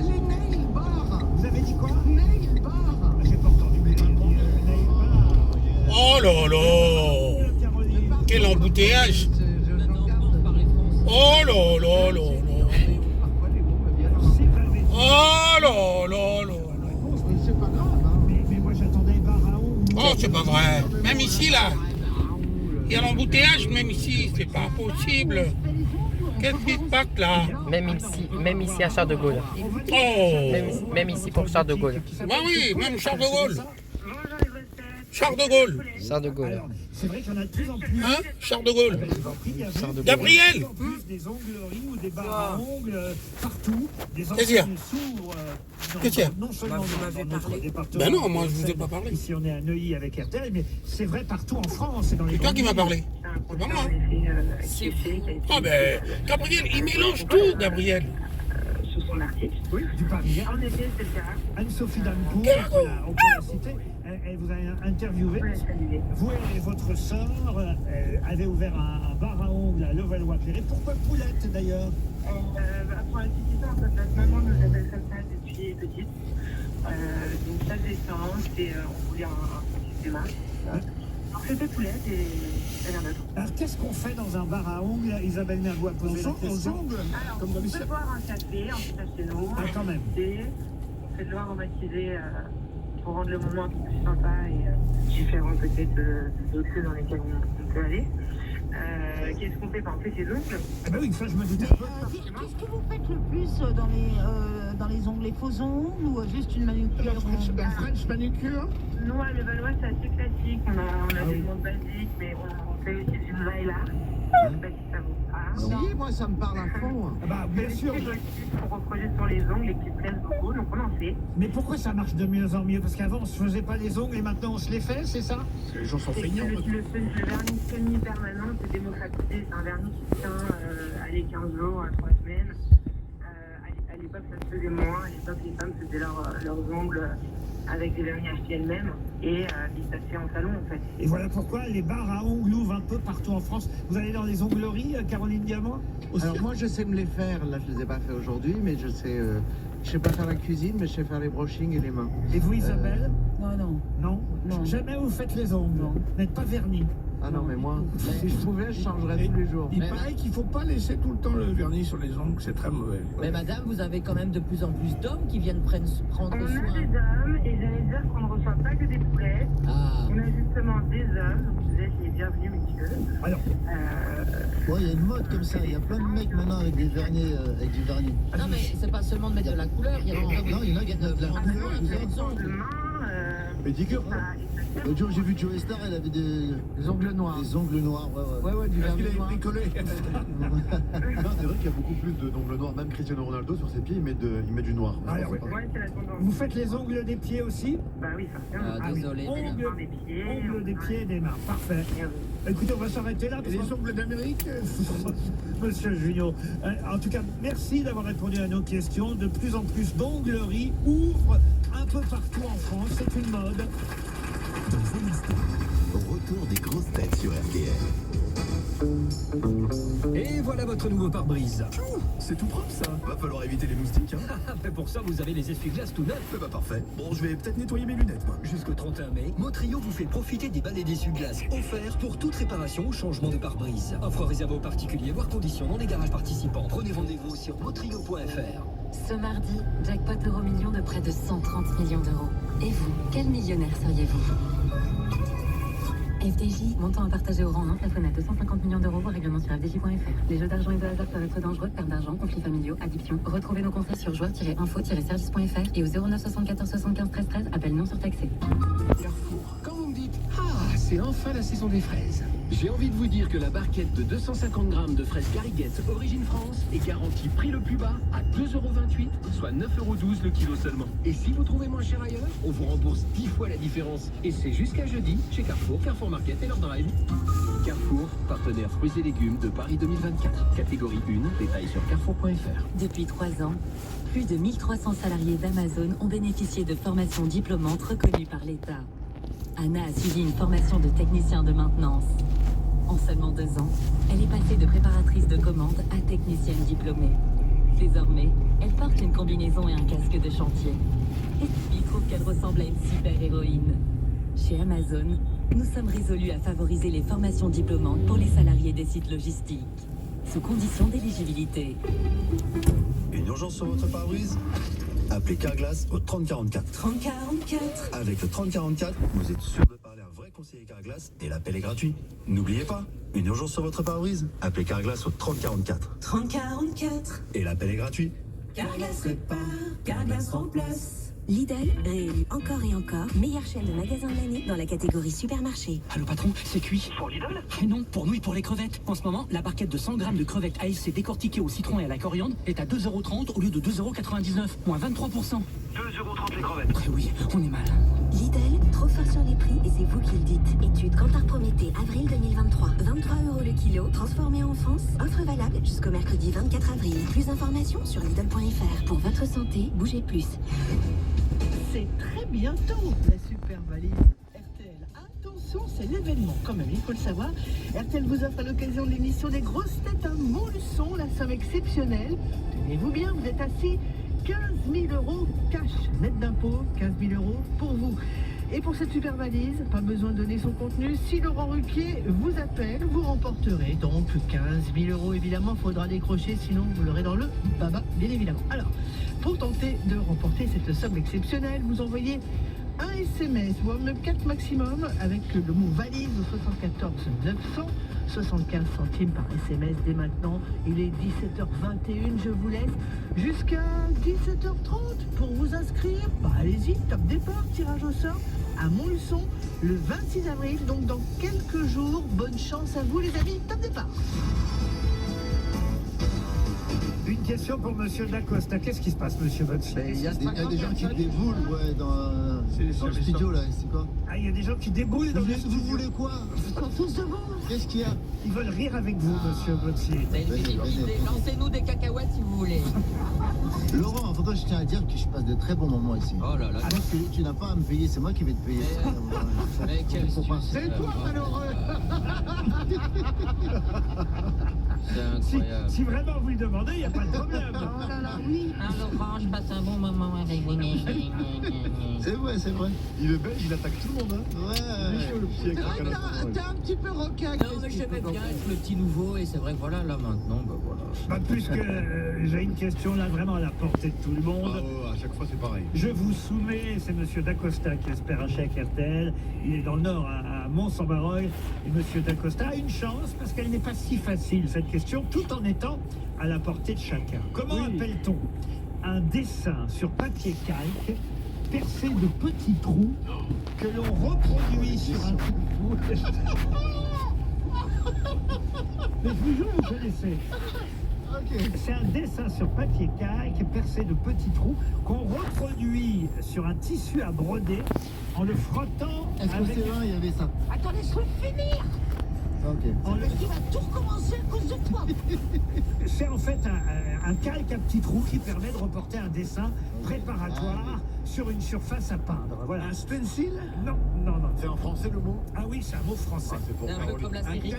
Les nail bars. Vous avez dit quoi? Nail bars. J'ai pas entendu. Oh là là. Quel embouteillage. Oh là là là là. Oh là là là. C'est pas grave, hein. Mais moi j'attendais Baraon. Oh, c'est pas vrai. Même ici là. Il y a l'embouteillage, même ici, c'est pas possible. Qu'est-ce qui se passe là? Même ici à Charles de Gaulle. Oh. Même ici pour Charles de Gaulle. Bah oui, même Charles de Gaulle. Charles de Gaulle. Charles de Gaulle. C'est vrai qu'il y en a de plus en plus. Hein? Charles de Gaulle. Charles de Gaulle. Gabriel. De plus en plus des ongleries ou des bars à ongles partout. Des Qu'est-ce qu'il y a? enseignes s'ouvrent. Qu'est-ce qu'il y a? Non seulement dans notre département. Ben non, moi je vous ai pas parlé. Ici on est à Neuilly avec RTL, mais c'est vrai partout en France et dans les. C'est toi qui m'as parlé. C'est pas moi. Ah ben, Gabriel, il mélange tout, Gabriel. Sous son article. Oui, du Parisien. En effet, c'est le cas. Anne-Sophie Dancourt, on peut la citer, elle vous a interviewé. Vous et votre sœur avez ouvert un bar à ongles à Levallois-Perret. Pourquoi Poulette d'ailleurs? Pour la petite histoire, en fait, notre maman nous appelle comme ça depuis petite. Donc ça descend, et on voulait un petit démarche. Donc c'était Poulette et rien d'autre. Alors qu'est-ce qu'on fait dans un bar à ongles? Isabelle Mergo a posé la question. Alors, on peut boire un café en café-no. Ah, quand même. On fait de l'aromatiser pour rendre le moment un peu plus sympa et différent peut-être d'autres lieux dans lesquels on peut aller. qu'est-ce qu'on fait? On fait ses ongles. Ah bah oui, ça je me doutais. Qu'est-ce que vous faites le plus dans les ongles? Les faux ongles ou juste une manucure? La French manucure? Nous, à Levallois, c'est assez classique. On a des montres basiques, mais on fait aussi du Vaila. Je sais pas si ça vous parle. Si, moi ça me parle à fond. Ah bah bien sûr. Pour reprocher sur les ongles et qui plaisent beaucoup, donc on en fait. Mais pourquoi ça marche de mieux en mieux? Parce qu'avant on se faisait pas les ongles et maintenant on se les fait, c'est ça? Parce que les gens sont C'est feignants. le vernis semi-permanent, c'est démocratisé. C'est un vernis qui tient les 15 jours, 3 semaines. À l'époque, ça se faisait moins. À l'époque, les femmes faisaient leurs ongles avec des vernis achetés elles-mêmes. Et ça se fait en salon, en fait. Et voilà pourquoi les bars à ongles ouvrent un peu partout en France. Vous allez dans les ongleries, Caroline Diamant aussi? Alors moi je sais me les faire, là je les ai pas fait aujourd'hui, mais je sais pas faire la cuisine, mais je sais faire les brushings et les mains. Et vous, Isabelle? Non. Non. Jamais vous faites les ongles. Vous n'êtes pas vernis. Ah non, mais moi, si je pouvais, je changerais tous les jours. Il paraît qu'il faut pas laisser tout le temps le vernis sur les ongles, c'est très mauvais. Mais madame, vous avez quand même de plus en plus d'hommes qui viennent prendre On soin. a des hommes, et j'allais dire qu'on ne reçoit pas que des poulets. Ah. On a justement des hommes, donc vous êtes les bienvenus, messieurs. Alors, il y a une mode comme ça, il y a plein de mecs maintenant avec des vernis, avec du vernis. Non mais c'est pas seulement de mettre de la couleur, il y a Non, il y en a qui mettent de la couleur, des ongles. Pédicure, l'autre jour j'ai vu Joe Star, elle avait des ongles noirs. Des ongles noirs, ouais, du vernis noir. bricolé. Non, c'est vrai qu'il y a beaucoup plus d'ongles noirs. Même Cristiano Ronaldo, sur ses pieds, il met du noir. Alors, c'est la tendance. vous faites les ongles des pieds aussi? Bah oui, forcément. Ah, désolé. Ongles des pieds. des pieds et des mains, parfait. Écoutez, on va s'arrêter là. Et les ongles d'Amérique? Monsieur Junio, en tout cas, merci d'avoir répondu à nos questions. De plus en plus d'ongleries ouvrent un peu partout en France. C'est une mode. Dans un instant, retour des grosses têtes sur RTL. Et voilà votre nouveau pare-brise. C'est tout propre ça. Va falloir éviter les moustiques, hein. Mais pour ça, vous avez les essuie-glaces tout neufs. Bah parfait. Bon, je vais peut-être nettoyer mes lunettes, moi. Jusqu'au 31 mai, Motrio vous fait profiter des balais d'essuie-glaces offerts pour toute réparation ou changement de pare-brise. Offre réservée aux particuliers, voire conditions dans les garages participants. Prenez rendez-vous sur motrio.fr. Ce mardi, jackpot euro-million de près de 130 millions d'euros. Et vous, quel millionnaire seriez-vous? FDJ, montant à partager au rang 1, plafonné à 250 millions d'euros, voire règlement sur fdj.fr. Les jeux d'argent et de hasard peuvent être dangereux, perte d'argent, conflits familiaux, addiction. Retrouvez nos conseils sur joueurs-info-service.fr et au 09 74 75 13 13, appel non surtaxé. Carrefour, quand vous me dites « Ah, c'est enfin la saison des fraises », j'ai envie de vous dire que la barquette de 250 grammes de fraises Garriguette Origine France est garantie prix le plus bas à 2,28 €, soit 9,12 € le kilo seulement. Et si vous trouvez moins cher ailleurs, on vous rembourse 10 fois la différence. Et c'est jusqu'à jeudi chez Carrefour, Carrefour Market et leur drive. Carrefour, partenaire fruits et légumes de Paris 2024. Catégorie 1, détail sur carrefour.fr. Depuis 3 ans, plus de 1300 salariés d'Amazon ont bénéficié de formations diplômantes reconnues par l'État. Anna a suivi une formation de technicien de maintenance. En seulement 2 ans, elle est passée de préparatrice de commande à technicienne diplômée. Désormais, elle porte une combinaison et un casque de chantier. Et il trouve qu'elle ressemble à une super-héroïne. Chez Amazon, nous sommes résolus à favoriser les formations diplômantes pour les salariés des sites logistiques, sous condition d'éligibilité. Une urgence sur votre pare-brise? Appelez Carglass au 3044. 3044. Avec le 3044, vous êtes sûr de parler à un vrai conseiller Carglass et l'appel est gratuit. N'oubliez pas, une urgence sur votre pare-brise? Appelez Carglass au 3044. 3044. Et l'appel est gratuit. Carglass répare, Carglass remplace. Lidl, réélu encore et encore, meilleure chaîne de magasins de l'année dans la catégorie supermarché. Allô patron, c'est cuit. Pour Lidl? Et non, pour nous et pour les crevettes. En ce moment, la barquette de 100 grammes de crevettes ASC décortiquées au citron et à la coriandre est à 2,30 € au lieu de 2,99 €, moins 23%. 2,30 € les crevettes. Eh oui, on est mal. Lidl, trop fort sur les prix et c'est vous qui le dites. Étude Kantar Prométhée, avril 2023. 23 € le kilo, transformé en France. Offre valable jusqu'au mercredi 24 avril. Plus d'informations sur Lidl.fr. Pour votre santé, bougez plus. C'est très bientôt la super valise RTL. Attention, c'est l'événement quand même, il faut le savoir. RTL vous offre à l'occasion de l'émission des grosses têtes un Montluçon, la somme exceptionnelle. Tenez-vous bien, vous êtes assis, 15 000 € cash, net d'impôt, 15 000 € pour vous. Et pour cette super valise, pas besoin de donner son contenu. Si Laurent Ruquier vous appelle, vous remporterez donc 15 000 €. Évidemment, il faudra décrocher, sinon vous l'aurez dans le baba, bien évidemment. Alors, pour tenter de remporter cette somme exceptionnelle, vous envoyez un SMS, voire même 4 maximum, avec le mot valise au 74 900, 75 centimes par SMS dès maintenant. Il est 17h21, je vous laisse jusqu'à 17h30 pour vous inscrire. Bah allez-y, top départ, tirage au sort à Montluçon le 26 avril, donc dans quelques jours. Bonne chance à vous les amis, top départ. Une question pour Monsieur Dacosta. Qu'est-ce qui se passe, Monsieur Botsi? Il y a des gens qui déboulent dans le studio là, c'est quoi? Ah, il y a des gens qui déboulent dans le studio. Vous voulez quoi? Qu'est-ce qu'il y a? Ils veulent rire avec vous, Monsieur Botsi. Lancez-nous des cacahuètes si vous voulez. Laurent, en fait, je tiens à dire que je passe de très bons moments ici. Oh là là. Alors que tu n'as pas à me payer, c'est moi qui vais te payer. Mais quel C'est toi malheureux. C'est incroyable. Si vraiment vous le demandez, il n'y a pas de problème. Oh là là, oui. Laurent, je passe un bon moment avec vous. C'est vrai, c'est vrai. Il est belge, il attaque tout le monde. Hein. Ouais. C'est vrai que t'es un petit peu rocaille. Non, mais j'aimais bien être le petit nouveau et c'est vrai que voilà, là maintenant, bah voilà. Bah, puisque j'ai une question là vraiment à la portée de tout le monde. À chaque fois, c'est pareil. Je vous soumets, c'est Monsieur Dacosta qui espère un chèque RTL. Il est dans le Nord, à Mont-Saint-Barreuil. Et Monsieur Dacosta a une chance parce qu'elle n'est pas si facile, cette question, tout en étant à la portée de chacun. Comment appelle-t-on un dessin sur papier calque percé de petits trous que l'on reproduit sur un Mais je vous jure, vous connaissez. C'est un dessin sur papier calque percé de petits trous qu'on reproduit sur un tissu à broder en le frottant. Est-ce que c'est vrai, il y avait ça? Attends, laisse-le finir. Ok. Il va tout recommencer à cause de toi. C'est en fait un calque à petits trous qui permet de reporter un dessin préparatoire sur une surface à peindre. Voilà. Un stencil? Non. C'est en français le mot? Ah oui, c'est un mot français. C'est pour C'est un peu comme la série.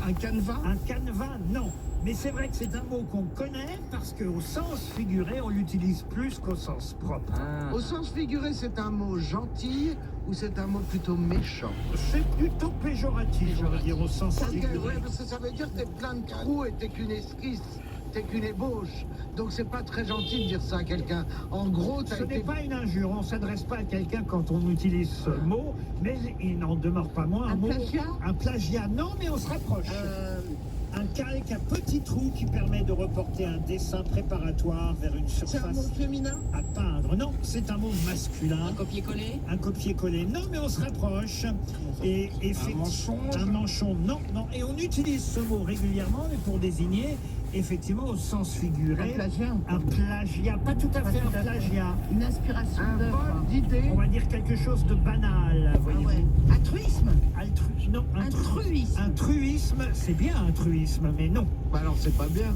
Un canevas? Un canevas, non. Mais c'est vrai que c'est un mot qu'on connaît parce qu'au sens figuré, on l'utilise plus qu'au sens propre. Au sens figuré, c'est un mot gentil ou c'est un mot plutôt méchant? C'est plutôt péjoratif, je veux dire, au sens figuré. Ouais, parce que ça veut dire que t'es plein de trous et t'es qu'une esquisse, t'es qu'une ébauche. Donc c'est pas très gentil de dire ça à quelqu'un. En gros, Ce n'est pas une injure, on ne s'adresse pas à quelqu'un quand on utilise ce mot, mais il n'en demeure pas moins un mot. Plagiat? Un plagiat, non, mais on se rapproche. Un calque à petits trous qui permet de reporter un dessin préparatoire vers une surface. C'est un mot féminin? À peindre. Non, c'est un mot masculin. Un copier-coller? Un copier-coller. Non, mais on se rapproche. Et un manchon. Non. Et on utilise ce mot régulièrement, mais pour désigner effectivement au sens figuré. Un plagiat? Un plagiat. Pas tout à fait un plagiat. Une inspiration d'œuvre. Un vol d'idée? On va dire quelque chose de banal, voyez-vous. Altruisme? Non, un truisme. Un truisme, c'est bien un truisme, mais non. Bah alors c'est pas bien.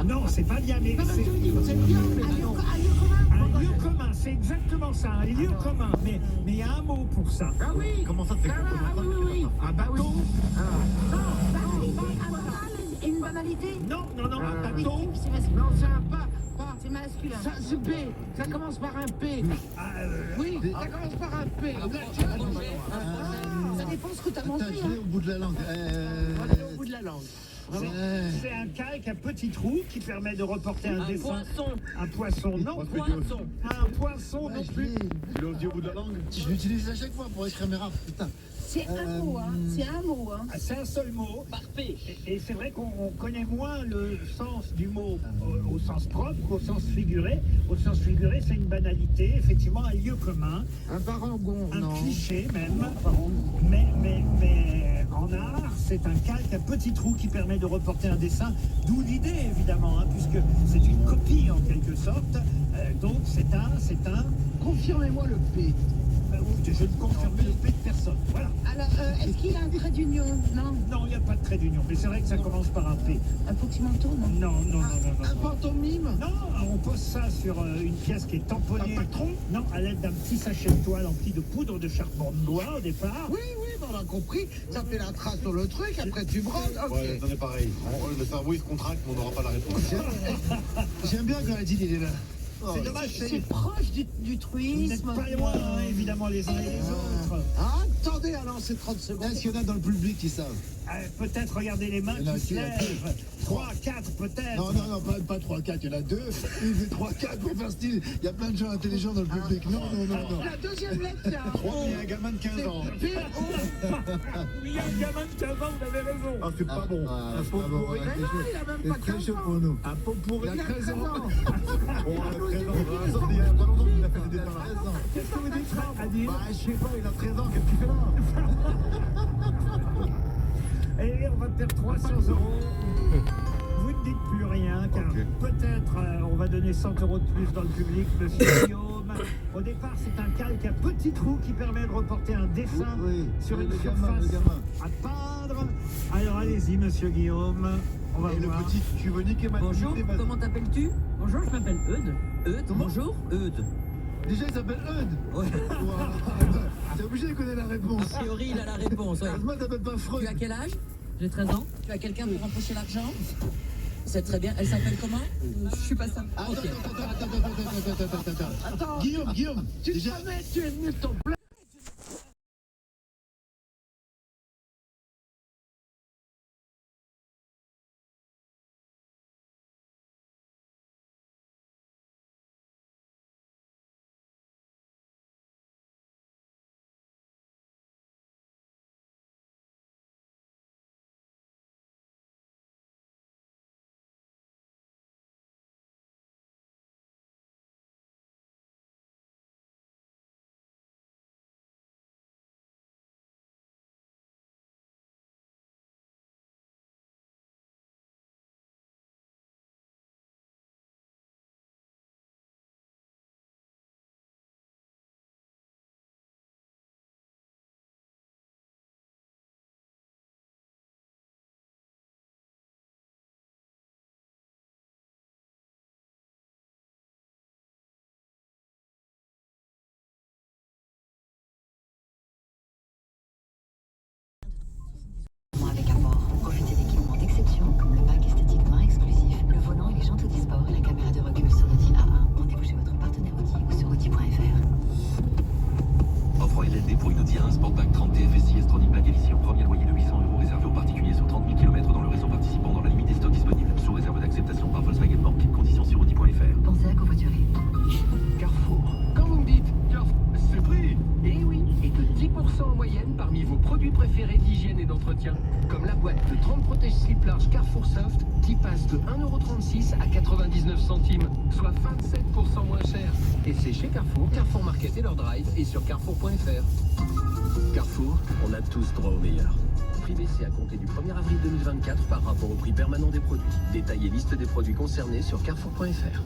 Non, c'est pas bien, mais c'est bien. Un lieu commun, c'est exactement ça, un lieu commun. Mais il y a un mot pour ça. Ah oui. Comment ça c'est Oui. Un bateau? Une banalité? Non, un bateau. Non, c'est un pas. C'est masculin. C'est P. Ça commence par un P. Oui, ça commence par un P. Ça dépend ce que tu as mangé. Je l'ai au bout de la langue. Au bout de la langue. C'est un calque à petits trous qui permet de reporter un dessin. Un poisson, non. Un poisson non plus. Tu l'as dit au bout de la langue? Je l'utilise à chaque fois pour écrire mes rap, putain. C'est un mot, hein. C'est un mot, hein. C'est un seul mot. Parfait. Et c'est vrai qu'on connaît moins le sens du mot au sens propre qu'au sens figuré. Au sens figuré, c'est une banalité, effectivement, un lieu commun. Un parangon, un non. Cliché même. Mais en art, c'est un calque à petits trous qui permet de reporter un dessin. D'où l'idée, évidemment, hein, puisque c'est une copie en quelque sorte. Donc c'est un. Confirmez-moi le P. Je ne confirme le P de personne. Voilà. Alors, est-ce qu'il a un trait d'union? Non. Non, il n'y a pas de trait d'union. Mais c'est vrai que ça commence par un P. Un petit manteau, non? Non. Un pantomime? Non, on pose ça sur une pièce qui est tamponnée. Un patron? Non, à l'aide d'un petit sachet de toile empli de poudre de charbon de bois au départ. Oui, on a compris. Ça fait la trace sur le truc, après tu brodes. Ok. Ouais, c'en est pareil. Le cerveau il se contracte, mais on n'aura pas la réponse. J'aime bien quand la dit il est là. C'est dommage, C'est proche du vous truisme. n'êtes pas loin, hein, évidemment, les uns et les autres. Attendez, alors c'est 30 secondes. Est-ce qu'il y en a dans le public qui savent? Peut-être regardez les mains Il y en a qui se qui, là, lèvent. 3, 4 peut-être. Non, pas 3, 4, il y en a 2. Il fait 3, 4 pour faire style. Il y a plein de gens intelligents dans le public. Non. La deuxième lettre, c'est un Il y a un gamin de 15 ans. Oui, il y a un gamin de 15 ans, vous avez raison. Ah, c'est pas bon. Un pot pourri. Mais non, il a même pas C'est très 15 chaud ans. pour nous. Un pot pourri. Il a 13 ans. ans. Bon, il a 13 ans. Il y a pas longtemps qu'il a fait des départ. 13 ans. Qu'est-ce que vous dites, Adil? Bah, je sais pas, il a 13 ans. Qu'est-ce qu'il fait là? Et on va perdre 300 €. Vous ne dites plus rien, car peut-être on va donner 100 € de plus dans le public, monsieur Guillaume. Au départ, c'est un calque à petit trou qui permet de reporter un dessin sur une surface à peindre. Alors allez-y, monsieur Guillaume. On va voir. Le petit, tu veux niquer ma Bonjour, comment t'appelles-tu? Bonjour, je m'appelle Eudes. Eudes, bonjour, Eudes. Déjà, il s'appelle Eudes. Ouais. T'es obligé de connaître la réponse. A priori, il a la réponse, ouais. Moi, t'appelles pas Freud. Tu as quel âge? J'ai 13 ans. Tu as quelqu'un pour empocher l'argent? C'est très bien. Elle s'appelle comment? Je suis pas ça. Ok. Attends. Guillaume. Tu savais, tu es venu ton plein. Avec un bord, profitez d'équipements d'exception comme le pack esthétique noir exclusif, le volant et les jantes Audi-Sport, la caméra de recul sur Audi A1. Rendez-vous chez votre partenaire Audi ou sur Audi.fr. Offre LLD pour une Audi A1 Sportback 30 TFSI S-Tronic Black Edition. Premier loyer de 800 € réservé aux particuliers sur 30 000 km dans le réseau participant dans la limite des stocks disponibles. Sous réserve d'acceptation par Volkswagen Bank. Conditions sur Audi.fr. Pensez à covoiturer. Carrefour. Quand vous me dites Carrefour, c'est pris. Eh oui, et de 10% en moyenne parmi vos produits préférés d'hygiène et d'entretien. Comme la boîte de 30 protège-slip large Carrefour Soft qui passe de 1,36 € à 99 centimes, soit 27% moins cher. Et c'est chez Carrefour, Carrefour Market et leur drive et sur carrefour.fr. Carrefour, on a tous droit au meilleur. Prix baissé à compter du 1er avril 2024 par rapport au prix permanent des produits. Détail et liste des produits concernés sur carrefour.fr.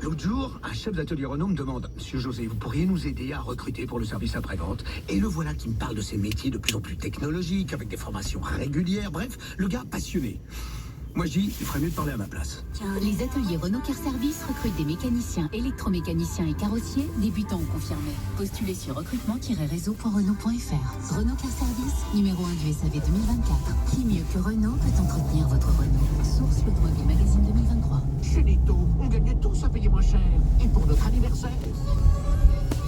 L'autre jour, un chef d'atelier Renault me demande « Monsieur José, vous pourriez nous aider à recruter pour le service après-vente ?» Et le voilà qui me parle de ces métiers de plus en plus technologiques, avec des formations régulières, bref, le gars passionné. Moi je dis, il ferait mieux de parler à ma place. Les ateliers Renault Car Service recrutent des mécaniciens, électromécaniciens et carrossiers, débutants ou confirmés. Postulez sur recrutement-renault.fr. Renault Car Service, numéro 1 du SAV 2024. Qui mieux que Renault peut entretenir votre Renault? Source l'Automobile Magazine 2023. Chez Netto, on gagne tous à payer moins cher. Et pour notre anniversaire,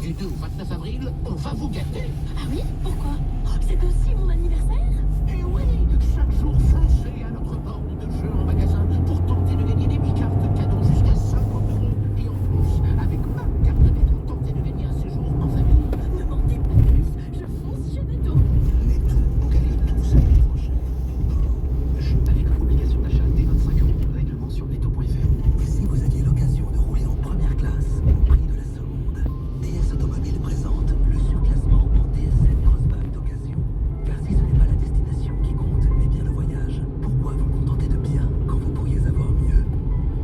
du 2 au 29 avril, on va vous gâter. Ah oui? Pourquoi? C'est aussi mon anniversaire? Et oui, chaque jour, foncez à notre borne de jeu en magasin pour tenter de gagner des cartes cadeaux jusqu'à 50 €. Et en plus, avec ma carte Netto, tentez de gagner un séjour en famille. Ne m'en dites pas plus, je fonce chez Netto. Netto, on gagne tous à payer moins cher. Jeu avec obligation d'achat dès 25 €. Règlement sur netto.fr. Si vous aviez l'occasion de rouler en première classe au prix de la seconde, DS Automobile présente le surclassement en DS7 Crossback d'occasion. Car si ce n'est pas la destination qui compte, mais bien le voyage, pourquoi vous contenter de bien quand vous pourriez avoir mieux?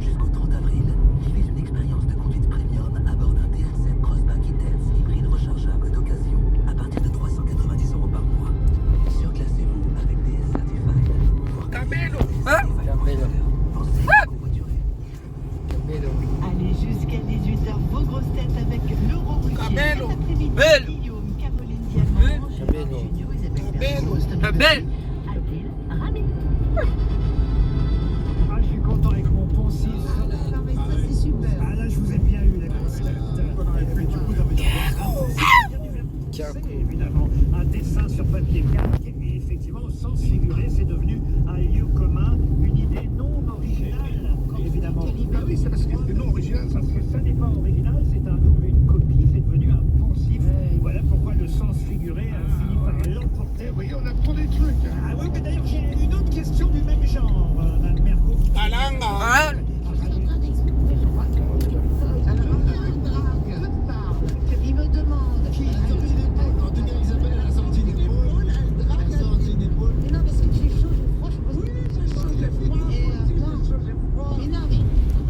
Jusqu'au 30 avril, vivez une expérience de conduite premium à bord d'un DS7 Crossback Intense hybride rechargeable d'occasion à partir de 390 € par mois. Surclassez-vous avec DS Certified. Camelo! Allez, jusqu'à 18h, vos grosses têtes avec Laurent Ruquier. Camelo. Cet après-midi, Belle. Guillaume, Caroline Diamant, Gérard Junior, Isabelle Berger, Belle. Adèle Rami. Ah, je suis content avec mon poncif. évidemment un dessin sur papier calque, et effectivement, au sens figuré, c'est devenu un lieu commun, une idée non originale, évidemment. Ah oui, c'est parce que c'est non original, ça. Parce que ça n'est pas original, c'est un double, une copie, c'est devenu un poncif. Voilà pourquoi le sens figuré a fini par l'emporter. Oui, on apprend des trucs. Ah oui, mais d'ailleurs, j'ai une autre question du même genre, Mme Mergo. Alanga. Il me demande qui. Isabelle, elle a sorti une épaule. Elle a sorti une épaule. Mais non, parce que j'ai chaud, j'ai froid, je pose. Oui, j'ai chaud, j'ai froid. Mais non, mais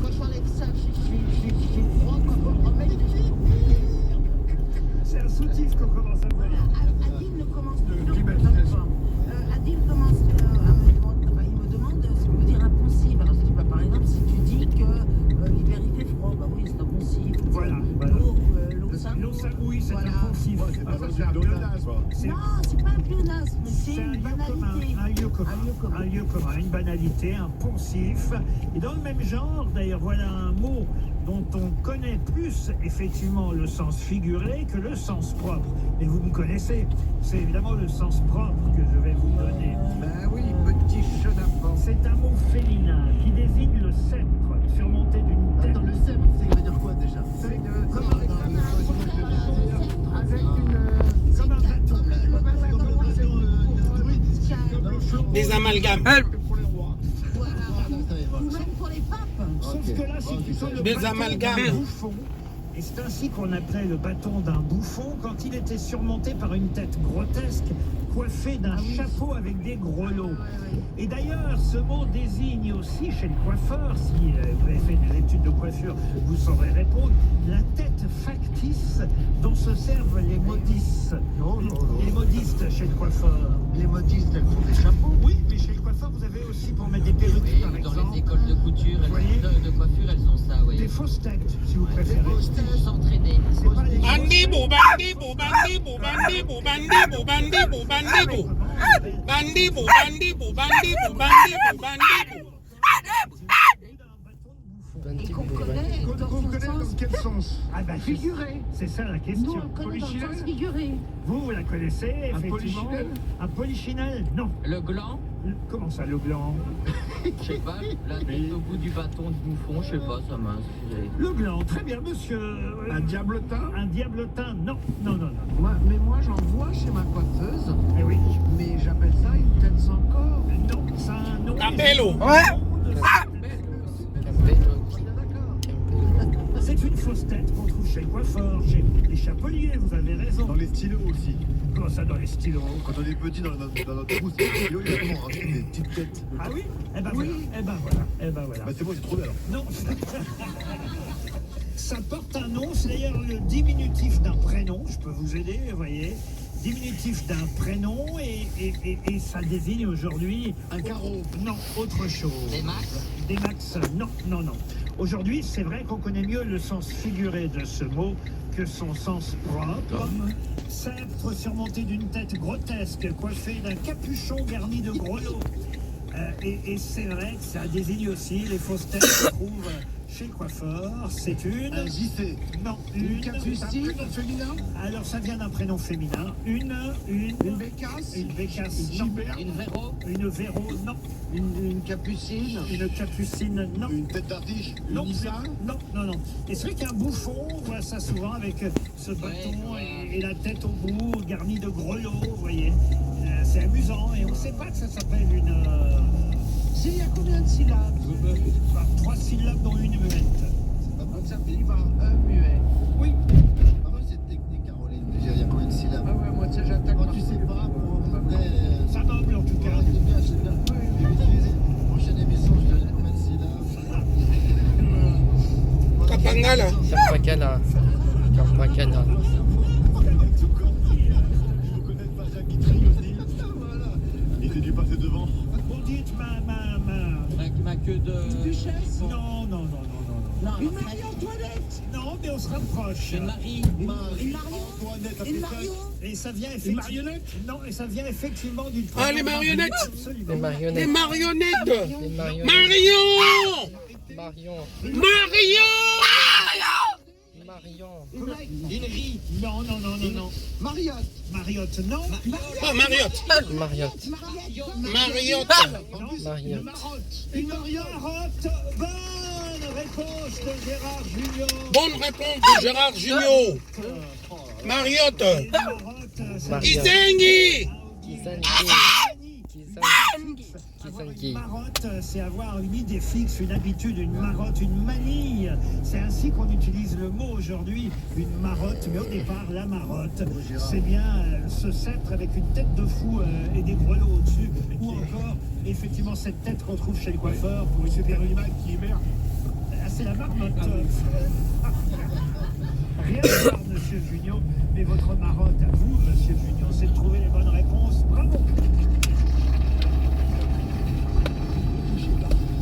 quand je parlais de ça, j'ai froid, quand on remet, C'est un soutif qu'on commence à voir. Adil commence Adil commence il me demande ce qu'on veut dire impensif. Alors, je dis, par exemple, si tu dis que l'hiver il fait froid, bah oui, c'est impensif. Voilà. L'eau, ça mouille, c'est impensif. C'est un pléonasme. Non, c'est pas un pléonasme, c'est une banalité. Un lieu commun, une banalité, un poncif. Et dans le même genre, d'ailleurs, voilà un mot dont on connaît plus effectivement le sens figuré que le sens propre. Et vous me connaissez, c'est évidemment le sens propre que je vais vous donner. Ben oui, petit chenapan. C'est un mot féminin qui désigne le sceptre surmonté d'une tête. Attends, le sceptre, ça veut dire quoi déjà? C'est comme avec un Des amalgames. Ou même pour les papes. Sauf que là, c'est plutôt le Des bâton amalgames. d'un bouffon. Et c'est ainsi qu'on appelait le bâton d'un bouffon quand il était surmonté par une tête grotesque coiffée d'un chapeau avec des grelots. Et d'ailleurs, ce mot désigne aussi chez le coiffeur, si vous avez fait des études de coiffure, vous saurez répondre, la tête factice dont se servent les modistes. Les modistes chez le coiffeur. Les modistes, elles font des chapeaux. Oui, mais chez le coiffeur, vous avez aussi pour mettre des perruques, par exemple. Dans les écoles de couture, de coiffure, elles ont ça, oui. Des fausses têtes, si vous préférez. S'entraîner. Bandi bou, bandi bou, bandi bou, bandi bou, bandi bou, bandi bou, bandi bou. Bandi bou, bandi bou, bandi bou, bandi bou, bandi bou. Et qu'on connaît dans quel sens? Ah ben, figuré. C'est ça la question. Nous, on le connaît dans le sens figuré. Vous la connaissez, effectivement. polichinelle? Un polichinelle? Non. Le gland? Comment ça, le gland? Je sais pas, la tête au bout du bâton du bouffon, je sais pas, ça m'a inspiré. Le gland, très bien, monsieur. Un diablotin? Un diablotin? Non, non, non, non. Mais moi, j'en vois chez ma coiffeuse. Eh oui. Mais j'appelle ça une tête sans corps. Non, c'est un nom. Capello. C'est une fausse tête qu'on trouve chez le coiffeur, chez les chapeliers, vous avez raison. Dans les stylos aussi. Comment ça, dans les stylos? Quand on est petit dans notre trousse, les stylos, il y a vraiment rajouté des petites têtes. Ah oui? Eh ben voilà, eh ben voilà, eh ben voilà. Bah c'est bon, j'ai trouvé alors. Non. Ça porte un nom, c'est d'ailleurs le diminutif d'un prénom, je peux vous aider, vous voyez. Diminutif d'un prénom et ça désigne aujourd'hui... Un carreau? Non, autre chose. Des max? Des max, non, non, non. Aujourd'hui, c'est vrai qu'on connaît mieux le sens figuré de ce mot que son sens propre. Sceptre surmonté d'une tête grotesque, coiffé d'un capuchon garni de grelots. Et c'est vrai que ça désigne aussi les fausses têtes qu'on trouve chez le coiffeur. C'est une... Un JC? Non, Une capucine féminin? Alors ça vient d'un prénom féminin. Une bécasse? Une bécasse, Une non. gibert? Une véro? Une véro, non. Une capucine? Une capucine, non. Une tête d'artiche? Non, Une Nissa? non, non, non. Et c'est vrai qu'un bouffon, on voit ça souvent avec ce bâton et la tête au bout, garnie de grelots, vous voyez. C'est amusant et on ne sait pas que ça s'appelle une... Il y a combien de syllabes? 3 syllabes dans une muette. Ça finit par un muet. Oui. Pas mal cette technique, Caroline. Déjà, il y a combien de syllabes? Ah ouais, moi, tu sais, j'attaque. Quand tu sais pas, ça meuble en tout cas. C'est bien, c'est bien. Je vais utiliser. Prochaine émission, je te donne combien de syllabes? Kapangala. Kapangala. Kapangala. Vous connaissez pas Jacques Guitry aussi? Voilà. Il s'est dû passer devant. Vous dites ma queue de... duchesse? Non, non, non, non, non. Une Marie-Antoinette? Non, mais on se rapproche. Une Marie. Une Marion? Une Marion? Et ça vient effectivement... Une marionnette? Non, et ça vient effectivement d'une... Ah, les marionnettes. Absolument. Les marionnettes. Les marionnettes. Les marionnettes. Marion. Marion. Marion. Marion. Hilary. Non. Mariotte. Mariotte, non. Oh, Mariotte. Mariotte. Une marotte. Bonne réponse de Gérard Junior. Bonne réponse de Gérard Junior. Mariotte. Kizengi. Une marotte, c'est avoir une idée fixe, une habitude, une marotte, une manie. C'est ainsi qu'on utilise le mot aujourd'hui, une marotte, mais au départ, la marotte, c'est bien ce sceptre avec une tête de fou et des grelots au-dessus, ou encore, effectivement, cette tête qu'on trouve chez le coiffeur pour une super image qui émerge. Ah, c'est la marmotte. Rien à voir, monsieur Junior, mais votre marotte à vous, monsieur Junior, c'est de trouver les bonnes réponses. Bravo!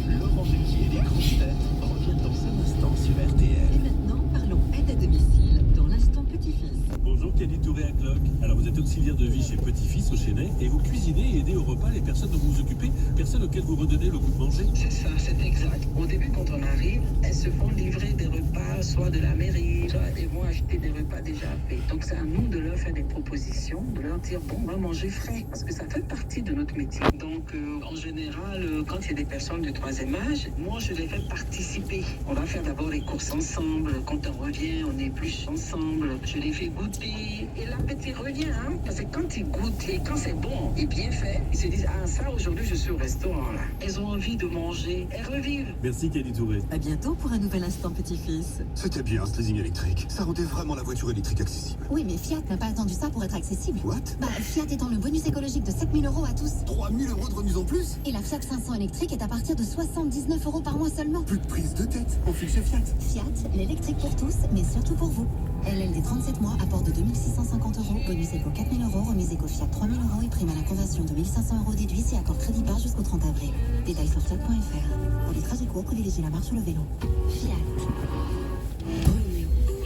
Laurent Ruquier et les grosses têtes reviennent dans un instant sur RTL. Et maintenant, parlons aide à domicile dans l'instant petit-fils. Bonjour, Kelly Touré à Cloc. Alors vous êtes auxiliaire de vie chez Petit-Fils au Chênay et vous cuisinez et aidez au repas les personnes dont vous vous occupez, personnes auxquelles vous redonnez le goût de manger. C'est ça, c'est exact. Au début, quand on arrive, elles se font livrer des repas, soit de la mairie, soit elles vont acheter des repas déjà faits. Donc c'est à nous de leur faire des propositions, de leur dire, bon, on va manger frais, parce que ça fait partie de notre métier. Donc en général, quand il y a des personnes du troisième âge, moi je les fais participer. On va faire d'abord les courses ensemble, quand on revient, on épluche ensemble, je les fais goûter, et l'appétit revient, hein, parce que quand ils goûtent, et quand c'est bon et bien fait, ils se disent, ah ça aujourd'hui je suis au restaurant là. Elles ont envie de manger, elles revivent. Merci Kelly Touré. À bientôt pour un nouvel instant petit-fils. C'était bien ce leasing électrique. Ça rendait vraiment la voiture électrique accessible. Oui, mais Fiat n'a pas attendu ça pour être accessible. What? Bah, Fiat étend le bonus écologique de 7 000 € à tous. 3 000 € de remise en plus? Et la Fiat 500 électrique est à partir de 79 € par mois seulement. Plus de prise de tête, on file chez Fiat. Fiat, l'électrique pour tous, mais surtout pour vous. LLD 37 mois, apport de 2650 €, bonus éco 4 000 €, remise éco Fiat 3 000 € et prime à la conversion de 1500 € déduits si accord crédit part jusqu'au 30 avril. Détails sur fiat.fr. Pour les trajets courts, privilégiez la marche ou le vélo. Fiat.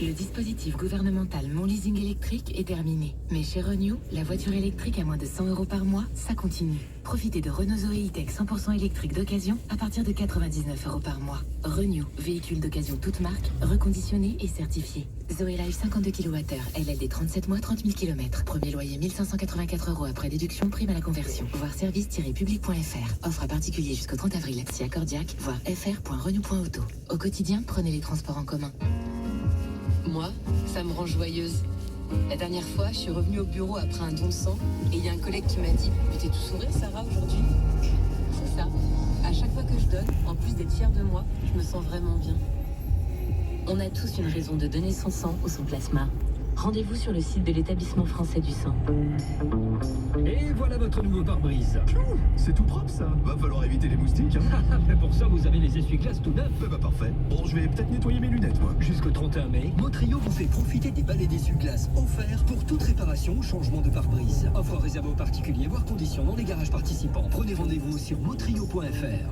Le dispositif gouvernemental Mon Leasing électrique est terminé. Mais chez Renew, la voiture électrique à moins de 100 € par mois, ça continue. Profitez de Renault Zoé E-Tech 100% électrique d'occasion à partir de 99 € par mois. Renew, véhicule d'occasion toute marque, reconditionné et certifié. Zoé Live 52 kWh, LLD 37 mois, 30 000 km. Premier loyer 1584 € après déduction, prime à la conversion. Voir service-public.fr. Offre à particulier jusqu'au 30 avril. Si accordiaque, voir fr.renew.auto. Au quotidien, prenez les transports en commun. Moi, ça me rend joyeuse. La dernière fois, je suis revenue au bureau après un don de sang et il y a un collègue qui m'a dit « Mais t'es tout sourire, Sarah, aujourd'hui ?» C'est ça. À chaque fois que je donne, en plus d'être fière de moi, je me sens vraiment bien. On a tous une raison de donner son sang ou son plasma. Rendez-vous sur le site de l'établissement français du sang. Et voilà votre nouveau pare-brise. C'est tout propre ça. Va falloir éviter les moustiques. Hein. Mais pour ça, vous avez les essuie-glaces tout neufs. Bah parfait. Bon, je vais peut-être nettoyer mes lunettes moi. Jusqu'au 31 mai, Motrio vous fait profiter des balais d'essuie-glace offerts pour toute réparation ou changement de pare-brise. offre réservée aux particuliers, voire conditions dans les garages participants. Prenez rendez-vous sur motrio.fr.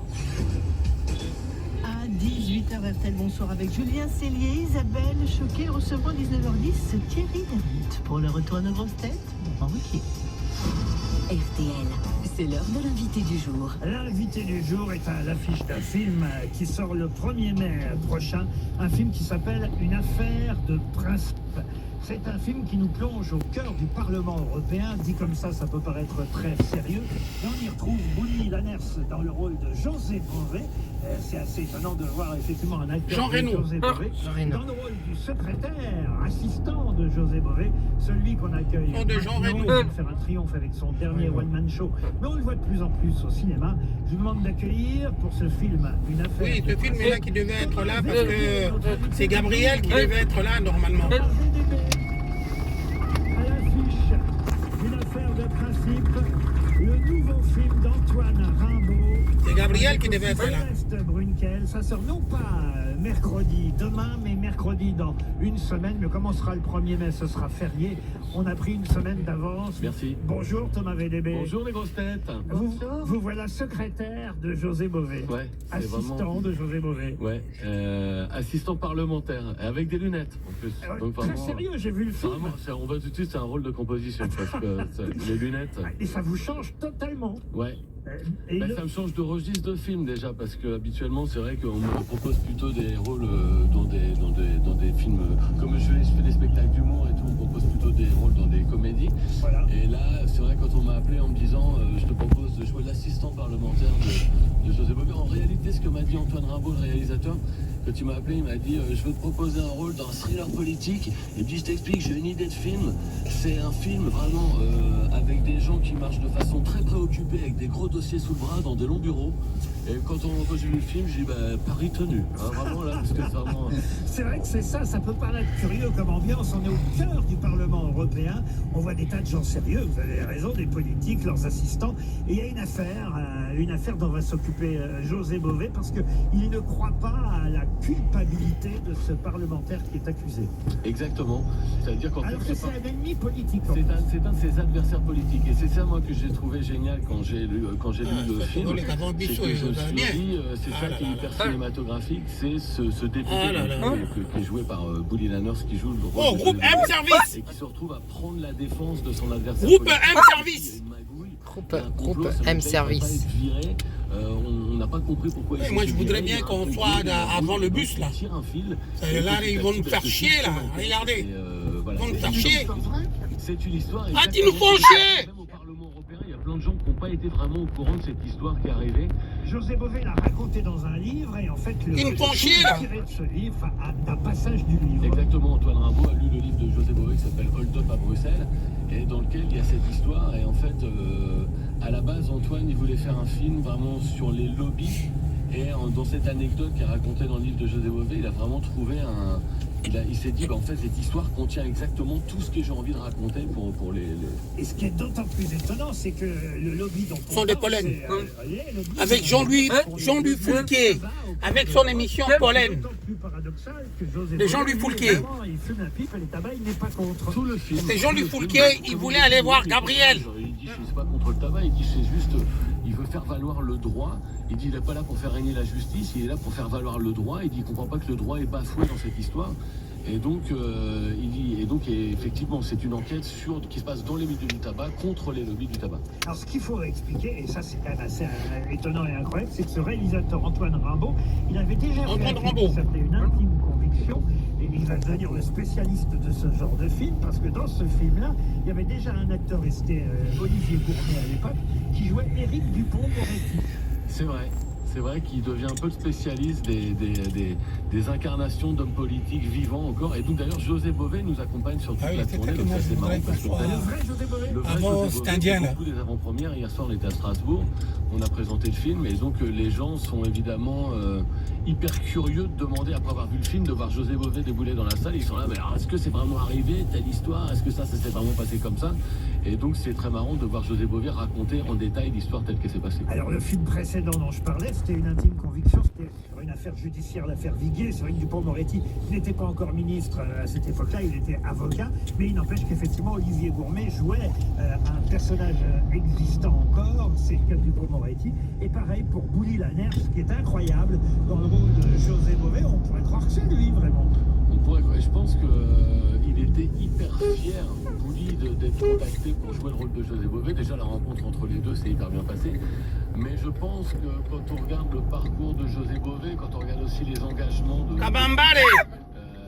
À 18h RTL, bonsoir avec Julien Cellier, Isabelle Choquet, recevant 19h10 Thierry Lhermitte pour le retour à nos grosses têtes en Ruquier. RTL, c'est l'heure de l'invité du jour. L'invité du jour est à l'affiche d'un film qui sort le 1er mai prochain, un film qui s'appelle Une affaire de principe. C'est un film qui nous plonge au cœur du Parlement européen. Dit comme ça peut paraître très sérieux. Et on y retrouve Bouni Lanners dans le rôle de José Bové. C'est assez étonnant de voir effectivement un acteur de José Bové dans le rôle du secrétaire, assistant de José Bové, celui qu'on accueille maintenant, il vient de faire un triomphe avec son dernier one-man show. Mais on le voit de plus en plus au cinéma. Je vous demande d'accueillir pour ce film Une affaire. Oui, ce film est là qui devait être là parce que c'est Gabriel qui devait être là normalement. À l'affiche d'une affaire de principe, le nouveau film d'Antoine Rimbaud. C'est Gabriel qui devait être là. Céleste Brunkel, ça sort non pas mercredi demain, mais mercredi dans une semaine. Mais comme on sera le 1er mai, ce sera férié. On a pris une semaine d'avance. Merci. Bonjour Thomas VDB. Bonjour les grosses têtes. Vous voilà secrétaire de José Bové. Ouais. Assistant vraiment... de José Bové. Ouais. Assistant parlementaire avec des lunettes en plus. Donc, très vraiment, sérieux, j'ai vu le film. On va tout de suite, c'est un rôle de composition parce que les lunettes. Et ça vous change totalement. Ouais. Ça me change de registre de film déjà, parce que habituellement c'est vrai qu'on me propose plutôt des rôles dans des films, comme je fais des spectacles d'humour et tout, on me propose plutôt des rôles dans des comédies. Voilà. Et là c'est vrai, quand on m'a appelé en me disant je te propose de jouer l'assistant parlementaire de José Bové, en réalité ce que m'a dit Antoine Rimbaud, le réalisateur, quand il m'a appelé, il m'a dit je veux te proposer un rôle dans un thriller politique. Il me dit je t'explique, j'ai une idée de film. C'est un film vraiment avec des gens qui marchent de façon très préoccupée, avec des gros dossiers sous le bras, dans des longs bureaux. Et quand j'ai vu le film, j'ai dit Paris tenu. Hein, vraiment là, parce que c'est vraiment. C'est vrai que c'est ça, ça peut paraître curieux comme ambiance. On est au cœur du Parlement européen. On voit des tas de gens sérieux, vous avez raison, des politiques, leurs assistants. Et il y a une affaire dont va s'occuper José Bové, parce qu'il ne croit pas à la culpabilité de ce parlementaire qui est accusé. Exactement. C'est-à-dire qu'en fait, c'est un ennemi politique. C'est un de ses adversaires politiques. Et c'est ça, moi, que j'ai trouvé génial quand j'ai lu le film. C'est ça qui est hyper cinématographique, c'est ce député qui est joué par Bouli Lanners, qui joue le rôle groupe M-Service, et qui se retrouve à prendre la défense de son adversaire. Groupe M-Service. Groupe M-Service. On n'a pas compris pourquoi. Moi je voudrais bien qu'on soit avant le bus là. Là ils vont nous faire chier là, regardez. Ils vont nous faire chier. C'est une histoire. Ah, ils nous font chier. Même au Parlement européen, il y a plein de gens qui n'ont pas été vraiment au courant de cette histoire qui est arrivée. José Bové l'a raconté dans un livre, et en fait, ils me font chier là. Tiré de ce livre, d'un passage du livre. Exactement, Antoine Rimbaud a lu le livre de José Bové qui s'appelle Hold Up à Bruxelles, et dans lequel il y a cette histoire. Et en fait, à la base, Antoine, il voulait faire un film vraiment sur les lobbies. Et dans cette anecdote qui est racontée dans le livre de José Bové, il a vraiment trouvé il s'est dit, en fait, cette histoire contient exactement tout ce que j'ai envie de raconter pour les... Et ce qui est d'autant plus étonnant, c'est que le lobby dont on sont des Pollen. Avec Jean-Louis Foulquier, avec son émission Pollen. De Jean-Louis Foulquier. Il fume la pipe et les tabacs, il n'est pas contre. Tout le film. C'est Jean-Louis Foulquier, il voulait aller voir Gabriel. Il dit, je ne suis pas contre le tabac, il dit, c'est juste... Il veut faire valoir le droit. Il dit il n'est pas là pour faire régner la justice, il est là pour faire valoir le droit. Il dit il ne comprend pas que le droit est bafoué dans cette histoire. Et donc, effectivement, c'est une enquête qui se passe dans les milieux du tabac contre les lobbies du tabac. Alors, ce qu'il faut expliquer, et ça c'est quand même assez étonnant et incroyable, c'est que ce réalisateur Antoine Rimbaud, il avait déjà fait ça s'appelait Une intime conviction, et il va devenir le spécialiste de ce genre de film, parce que dans ce film-là, il y avait déjà un acteur resté, Olivier Gourmet à l'époque, qui jouait Éric Dupond-Moretti. C'est vrai. C'est vrai qu'il devient un peu le spécialiste des incarnations d'hommes politiques vivants encore. Et donc d'ailleurs, José Bové nous accompagne sur toute la tournée. Donc ça c'est marrant parce que le vrai José Bové. Avant, c'était indien là. Beaucoup des avant-premières. Hier soir, on était à Strasbourg. On a présenté le film et donc les gens sont évidemment hyper curieux de demander, après avoir vu le film, de voir José Bové débouler dans la salle. Ils sont là, mais est-ce que c'est vraiment arrivé, telle histoire? Est-ce que ça s'est vraiment passé comme ça? Et donc c'est très marrant de voir José Bové raconter en détail l'histoire telle qu'elle s'est passée. Alors le film précédent dont je parlais, c'était Une intime conviction, c'était sur une affaire judiciaire, l'affaire Viguier. C'est vrai que Dupond-Moretti n'était pas encore ministre à cette époque-là, il était avocat, mais il n'empêche qu'effectivement Olivier Gourmet jouait un personnage existant encore, c'est le cas de Dupond-Moretti. Et pareil pour Bouli Lanners, ce qui est incroyable, dans le rôle de José Bové, on pourrait croire que c'est lui vraiment. Je pense qu'il était hyper fier, Bouli, d'être contacté pour jouer le rôle de José Bové. Déjà, la rencontre entre les deux s'est hyper bien passée. Mais je pense que quand on regarde le parcours de José Bové, quand on regarde aussi les engagements de... Kabambare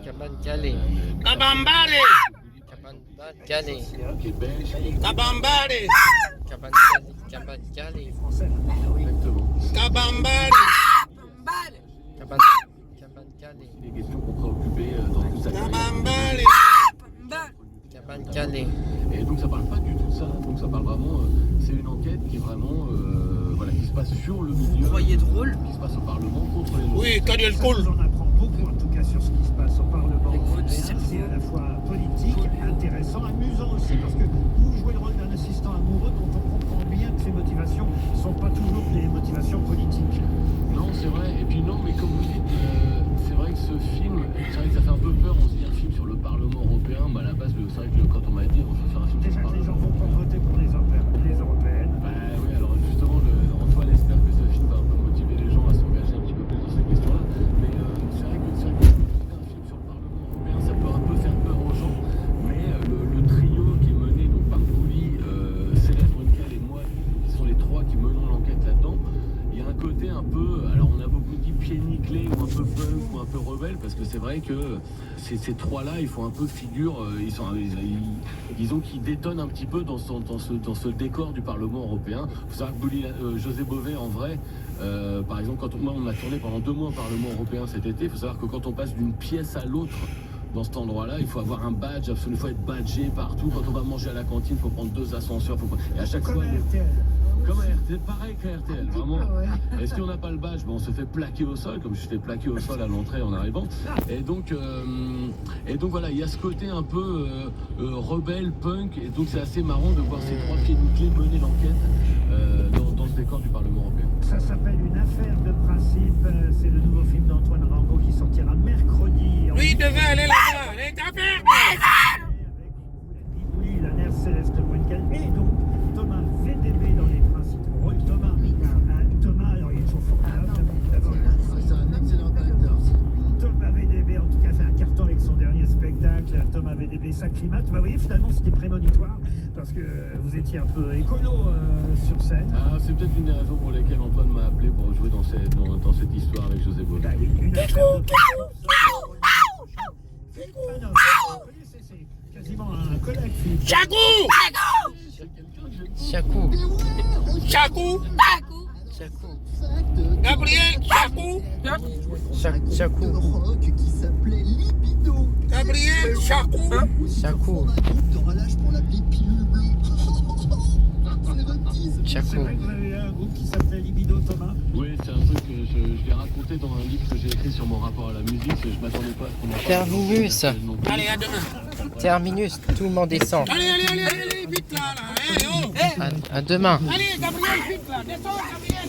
Cabancale. Kabambare Cabancale. Qui est belge. Kabambare Cabancale. Exactement. Kabambare Des questions qu'on préoccupait dans toute sa carrière. Cabancale. Et donc ça parle pas du tout de ça. Donc ça parle vraiment... c'est une enquête qui est vraiment... qui se passe sur le milieu. Vous croyez drôle? Qui se passe au Parlement contre les lobbies. Oui, Daniel Cole. On apprend beaucoup en tout cas sur ce qui se passe au Parlement européen. C'est à la fois politique, intéressant, amusant aussi, parce que vous jouez le rôle d'un assistant amoureux dont on comprend bien que ses motivations ne sont pas toujours des motivations politiques. Non, c'est vrai. Et puis non, mais comme vous dites, c'est vrai que ce film, c'est vrai que ça fait un peu peur. On se dit un film sur le Parlement européen. À la base, c'est vrai que quand on m'a dit on va faire un film sur le Parlement. Les gens vont pas voter pour les européennes. Oui, alors justement, Antoine espère que ce film va un peu motiver les gens à s'engager un petit peu plus dans ces questions-là. Mais c'est vrai que un film sur le Parlement européen, ça peut un peu faire peur aux gens. Mais le trio qui est mené donc par Bouli, Céleste Brunkel et moi, qui sont les trois qui menons l'enquête côté un peu, alors on a beaucoup dit pieds nickelés ou un peu punk ou un peu rebelle, parce que c'est vrai que ces trois-là, ils font un peu figure, disons qu'ils détonnent un petit peu dans ce décor du Parlement européen. Il faut savoir que José Bové, en vrai, par exemple, moi on a tourné pendant 2 mois au Parlement européen cet été, il faut savoir que quand on passe d'une pièce à l'autre, dans cet endroit-là, il faut avoir un badge, absolument, il faut être badgé partout. Quand on va manger à la cantine, il faut prendre 2 ascenseurs. Et à chaque fois, comme à RTL, pareil qu'à RTL, vraiment. Et si on n'a pas le badge, on se fait plaquer au sol, comme je fais plaquer au sol à l'entrée en arrivant. Et donc voilà, il y a ce côté un peu rebelle, punk, et donc c'est assez marrant de voir ces 3 pieds nickelés mener l'enquête dans le décor du Parlement européen. Ça s'appelle Une affaire de principe. C'est le nouveau film d'Antoine Rimbaud qui sortira mercredi. Oui, devant, elle est là-bas, elle est affaire. Oui, la nerf céleste Wenkel. Et donc, Thomas VDB dans les principaux rôles. Thomas, alors il est toujours formidable. C'est un excellent acteur. Thomas VDB, en tout cas, fait un carton avec son dernier spectacle. Thomas VDB s'acclimate. Bah, vous voyez, finalement, c'était prémonitoire parce que vous étiez un peu écolo sur scène. Ah, c'est peut-être une des raisons pour lesquelles Antoine m'a appelé pour jouer dans cette histoire avec José Bové. Bah oui, une affaire de c'est quasiment un collègue. Chacou! Chacou! Chacou! Gabriel, Chacou! Chacou! Rock qui s'appelait Libido. Gabriel, Chacou! Chacou! Un groupe de relâche pour l'appeler Pilule Bleue. C'est vrai que vous avez un groupe qui s'appelait Libido, Thomas. Oui, c'est un truc que je l'ai raconté dans un livre que j'ai écrit sur mon rapport à la musique. Je m'attendais pas à ce qu'on en parle. Terminus. Allez, à demain. Terminus, tout le monde descend. Allez, vite là, allez, oh. À demain. Allez, Gabriel, vite là, descends, Gabriel.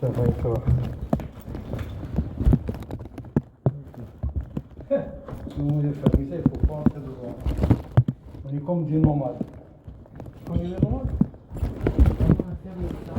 Ça va et toi? Si on est fabriqué, il ne faut pas entrer dedans. On est comme des nomades. On est des nomades? On va faire le ça.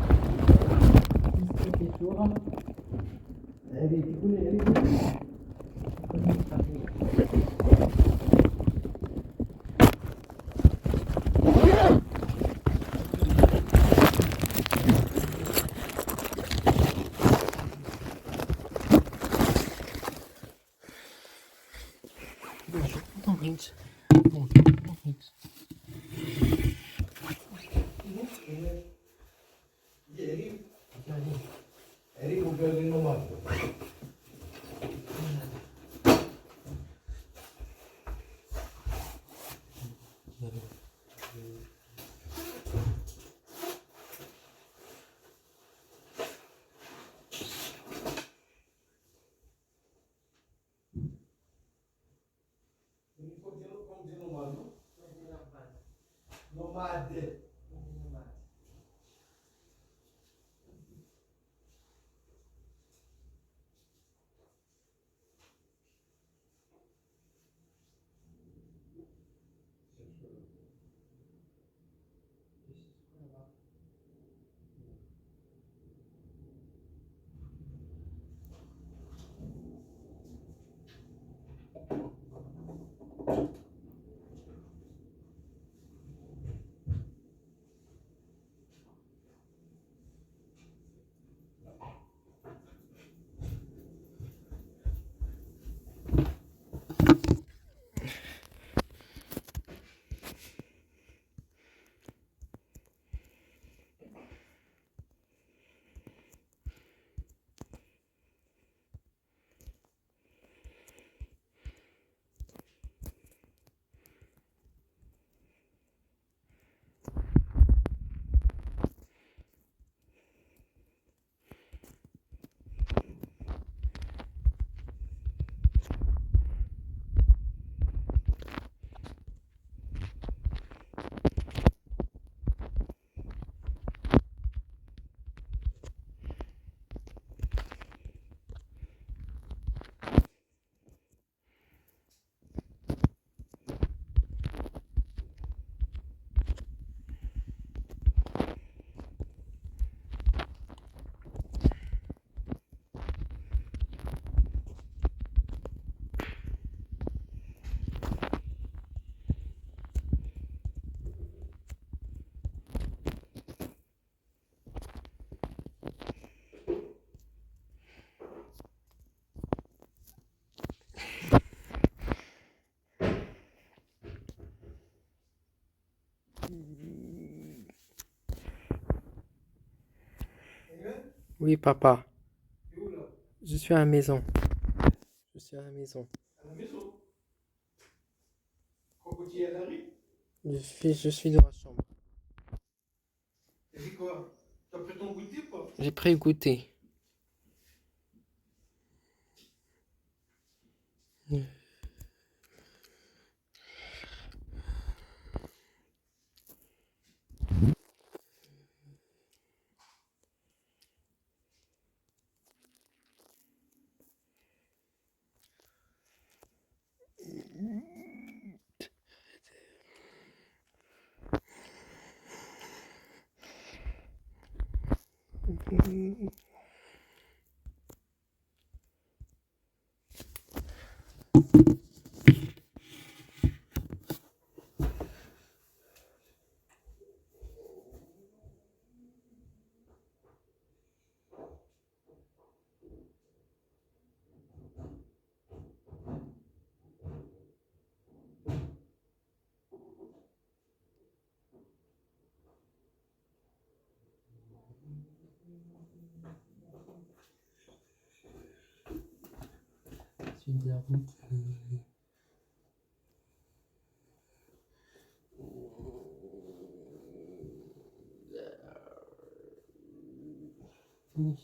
Elle est au cœur des nomades. Il faut dire comme des nomades, non? Oui, papa. Je suis à la maison. Je suis à la maison. À la maison. Crocodile à la rue. Je suis dans la chambre. T'as dit quoi? T'as pris ton goûter ou pas? J'ai pris le goûter. Je suis de la route. Oui.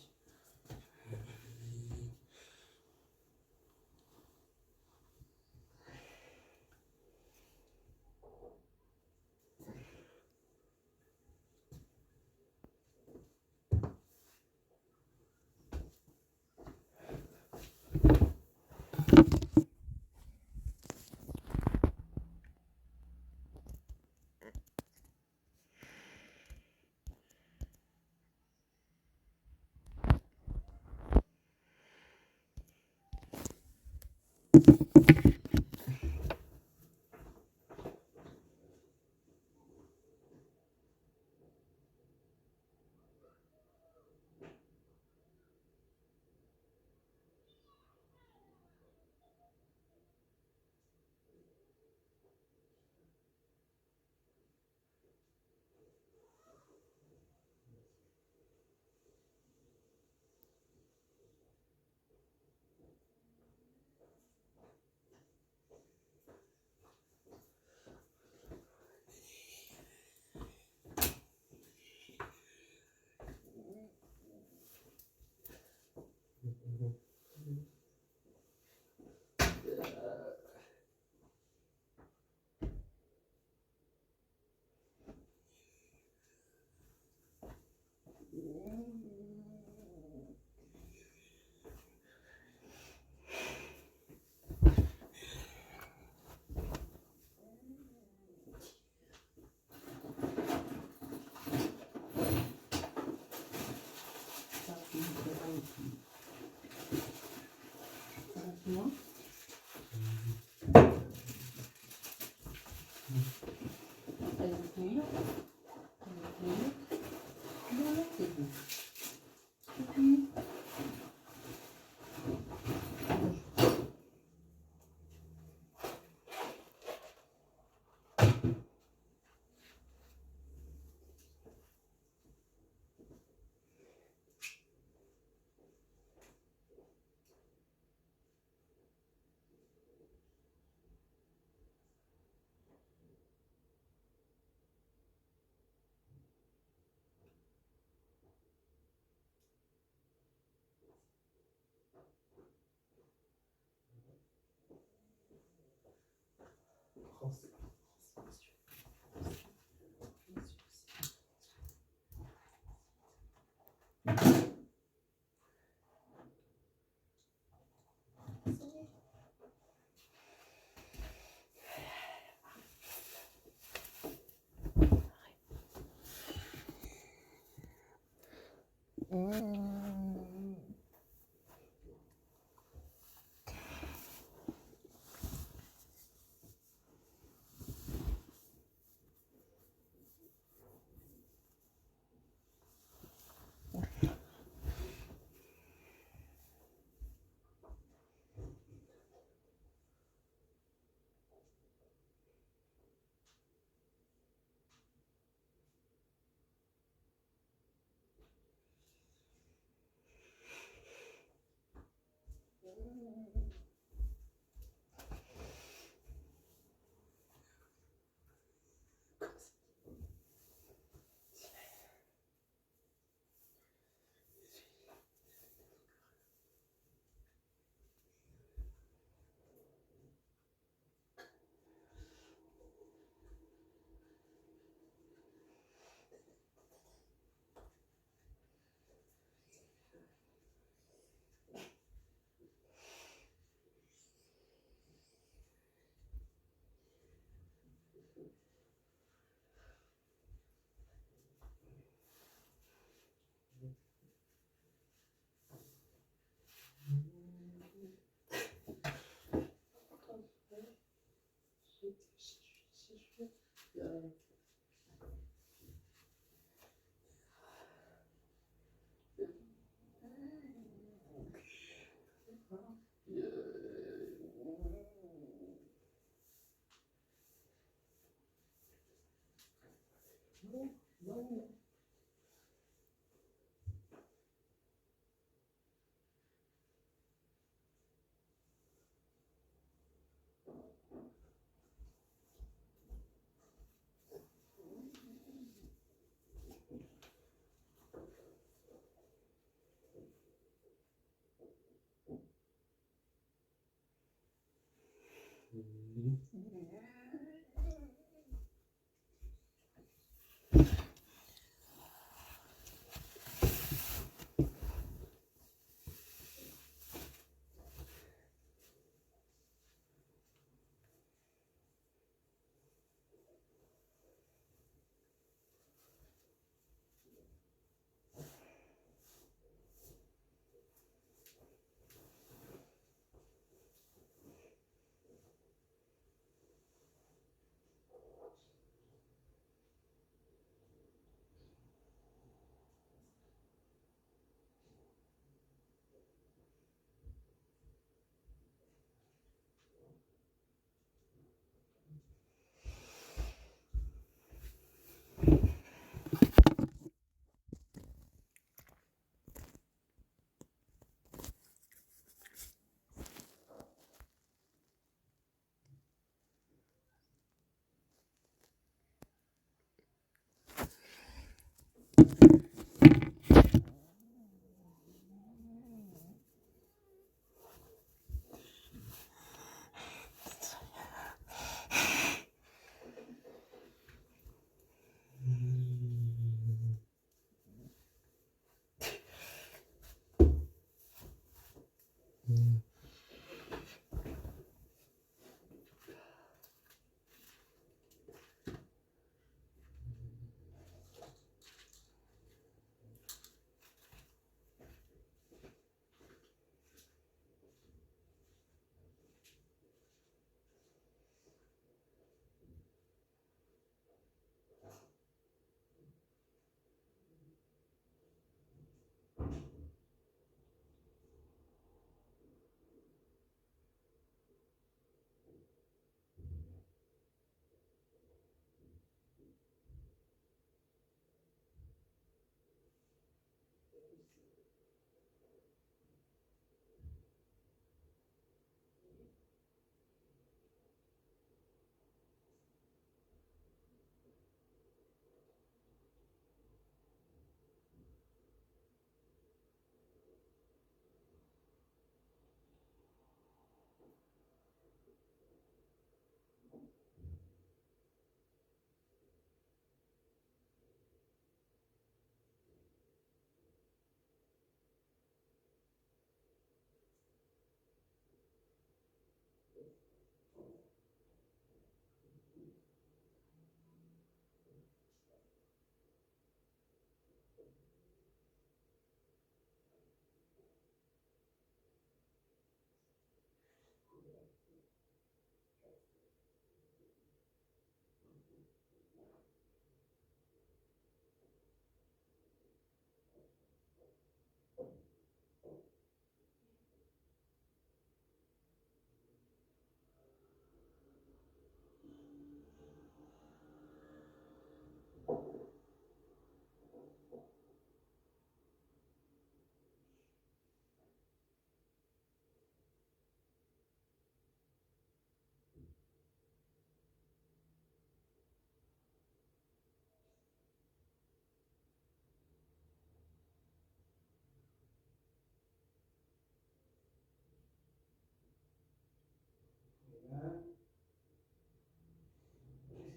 Qu'est-ce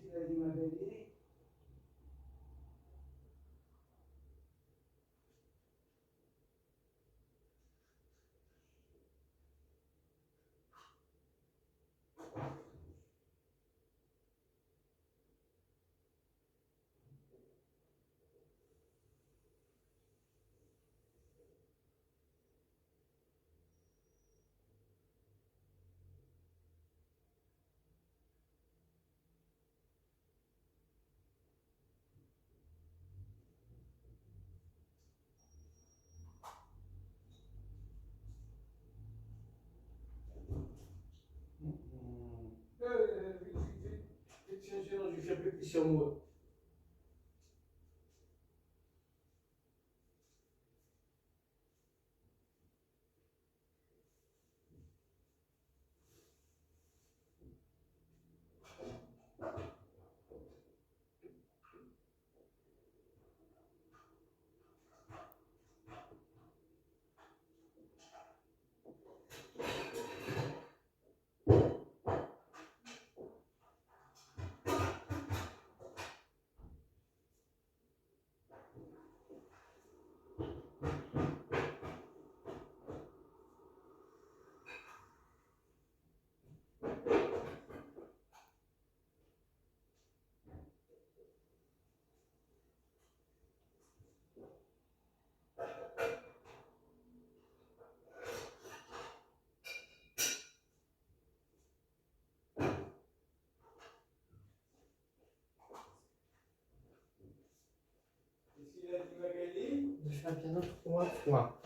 qu'il a dit, Magali? Sur moi. De faire un piano 3 fois.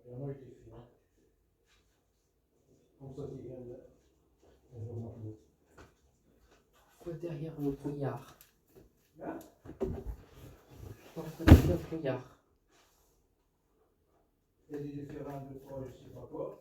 Piano était fait, hein. Comme ça, qui vient de... Quoi derrière le brouillard? Hein? Pourquoi derrière le brouillard? Il y a des différents de toi, je sais pas quoi.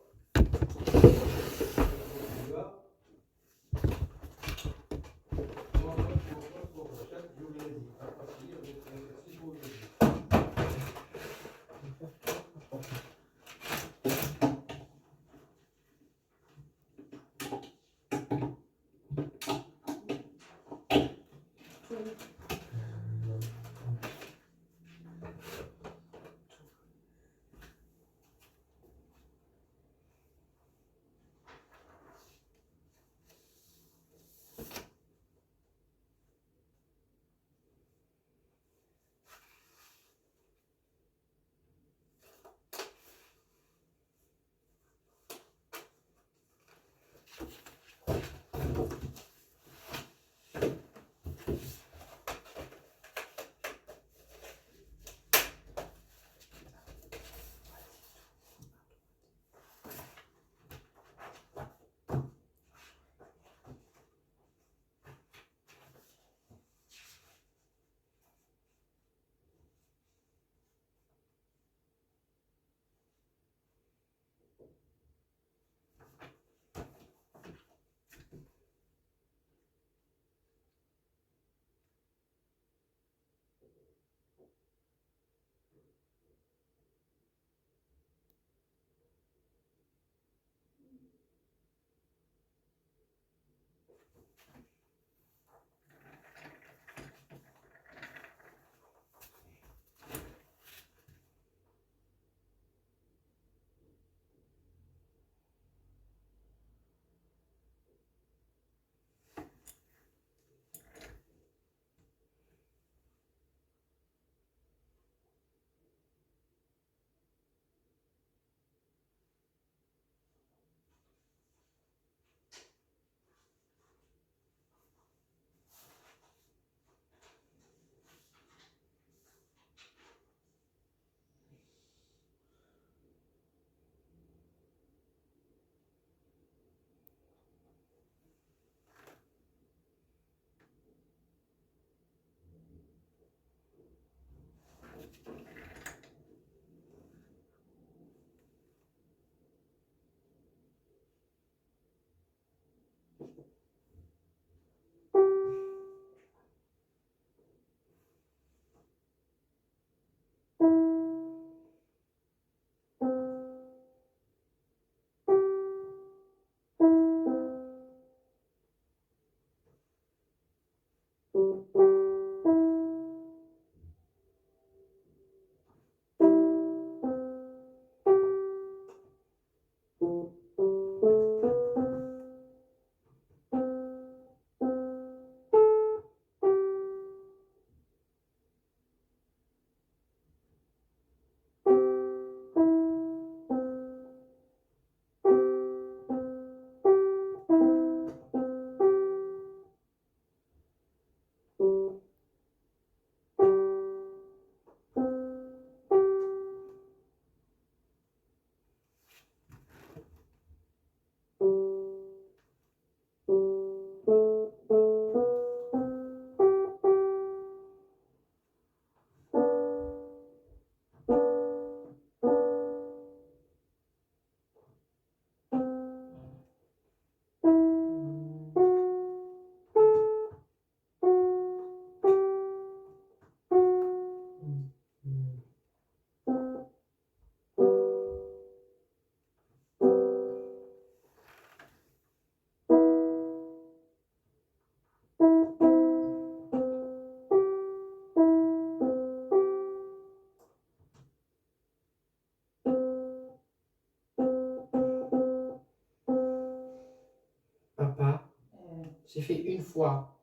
J'ai fait une fois.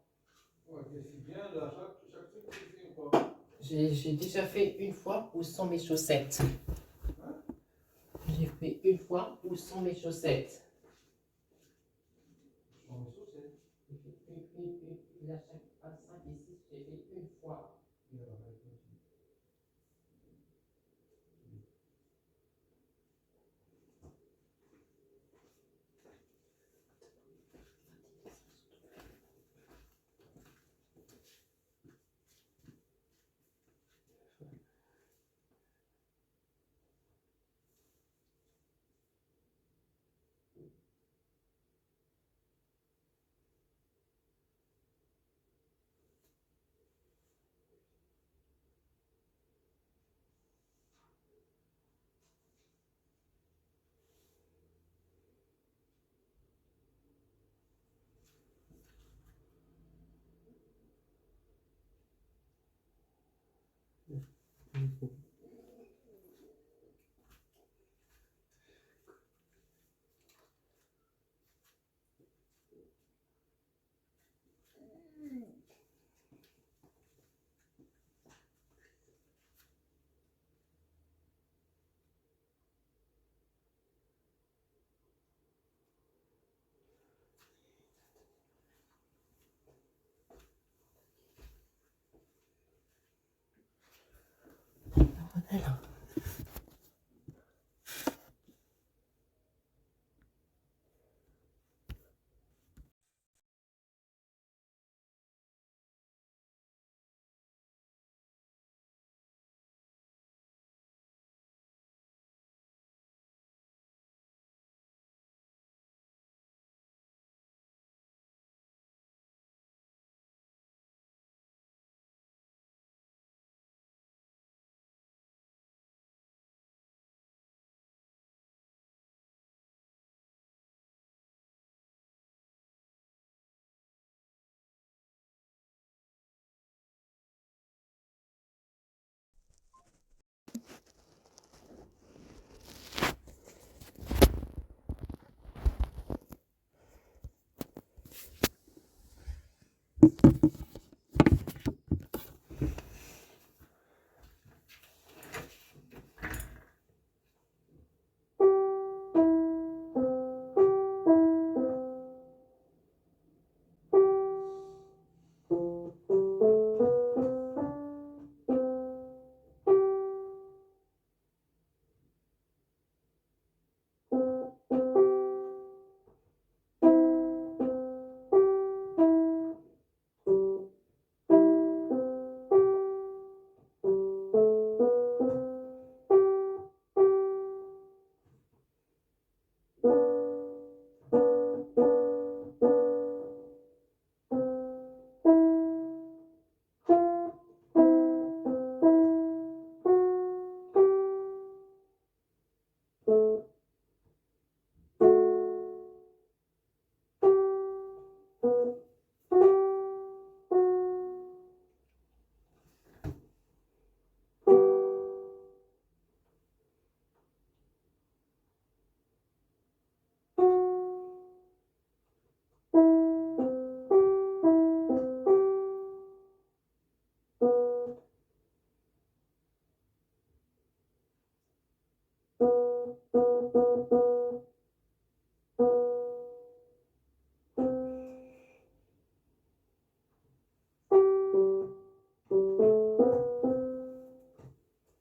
Ouais, c'est bien, là, chaque truc, tu fais une fois. J'ai déjà fait une fois ou sans mes chaussettes. Hein? J'ai fait une fois ou sans mes chaussettes. Sans mes chaussettes. Là, chaque 5 et 6, j'ai fait une fois.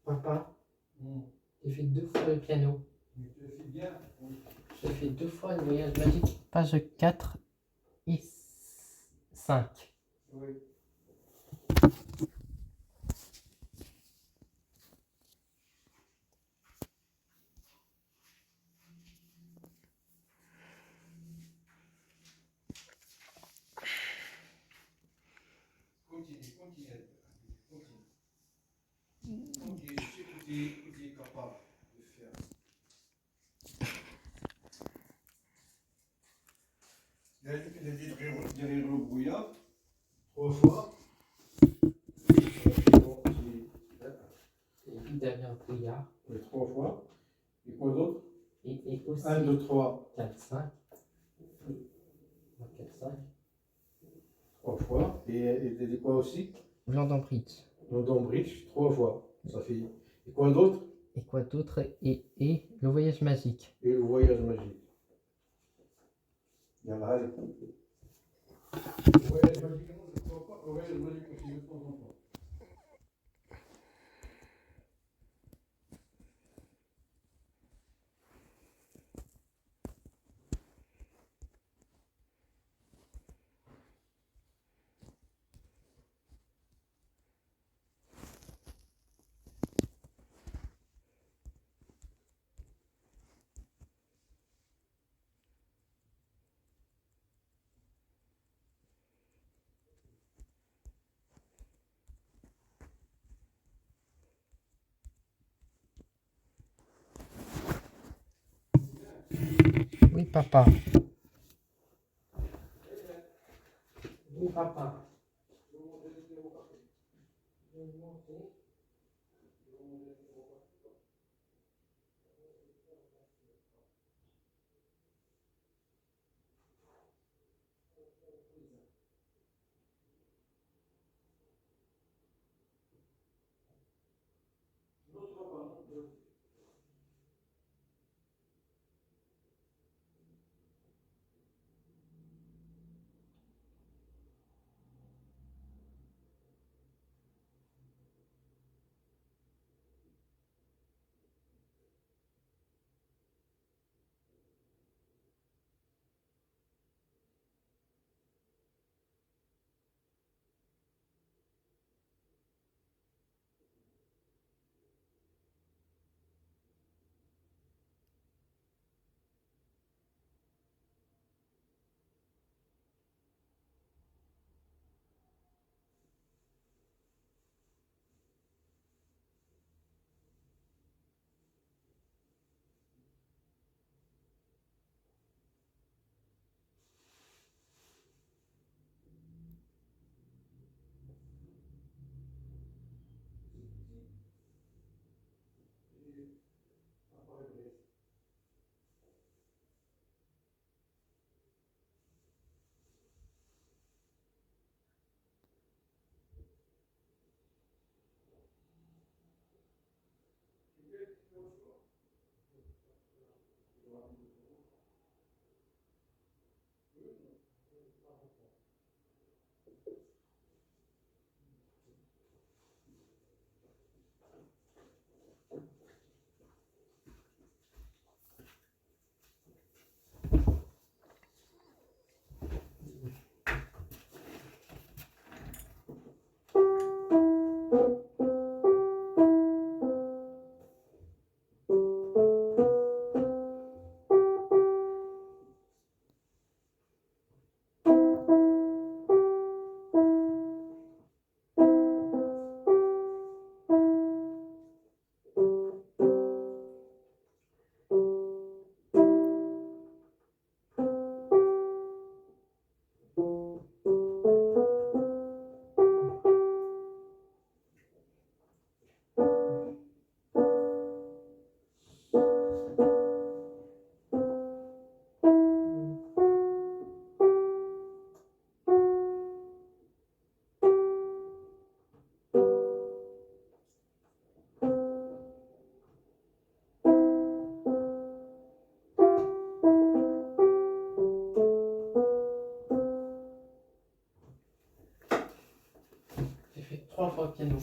Papa, j'ai fait 2 fois le piano. J'ai fait 2 fois le voyage magique. Page 4 et 5. Oui. Continue. Je sais que tu es capable de faire. Derrière le brouillard, 3 fois. Et puis derrière le brouillard. 3 fois. Et quoi d'autre? Et aussi 1, 2, 3. 4, 5. 4, 5. 3 fois. Et quoi aussi? Viande en frites. Viande en bridge, 3 fois. Ça fait. Et quoi d'autre? Et quoi d'autre? Et le voyage magique. Et le voyage magique. Il y en a, allez. Le voyage magique, non, je ne crois pas. Le voyage magique aussi, de temps en temps. Oui, papa. Oui, papa. J'ai fait 3 fois piano.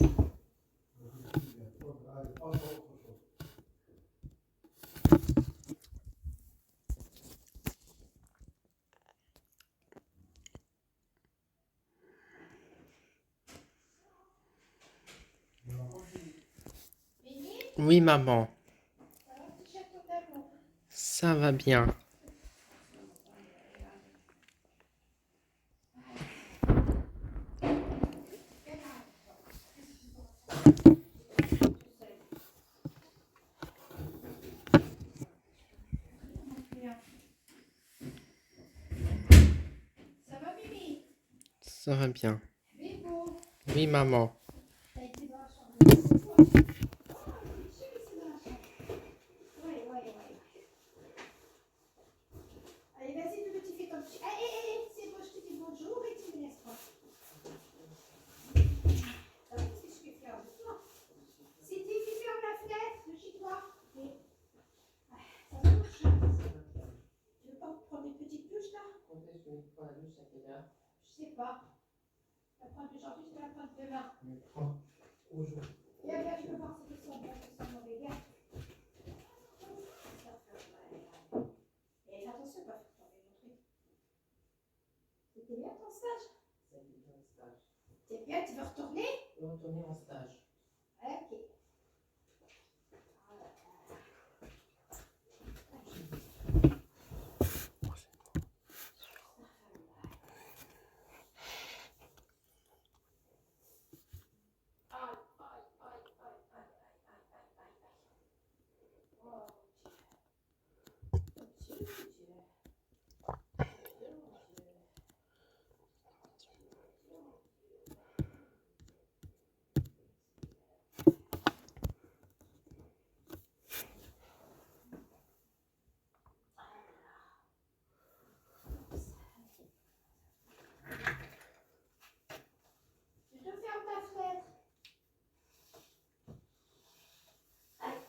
Oui, maman. Ça va bien. Ça va bien. Oui, maman. Allez, vas-y, bébé, tu fais comme tu... Hé, hé, hé, c'est bon, je te dis bonjour et tu me laisses tranquille. sais pas. La pointe d'aujourd'hui, c'est la pointe de demain. Aujourd'hui. Viens, viens, je peux voir si ils sont bons, si ils sont mauvais. Viens. Et fais attention, pas faire tomber mon truc. C'était bien ton stage? C'était bien le stage. C'est bien, tu veux retourner? Je vais retourner en stage. Ok. Je te ferme ta fenêtre. Allez.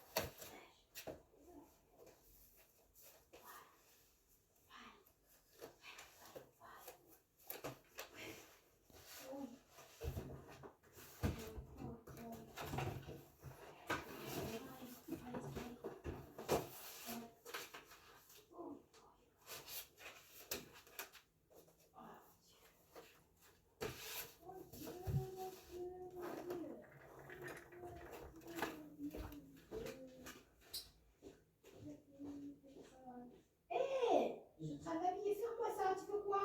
Hé, je travaille, ferme-moi ça, tu veux quoi?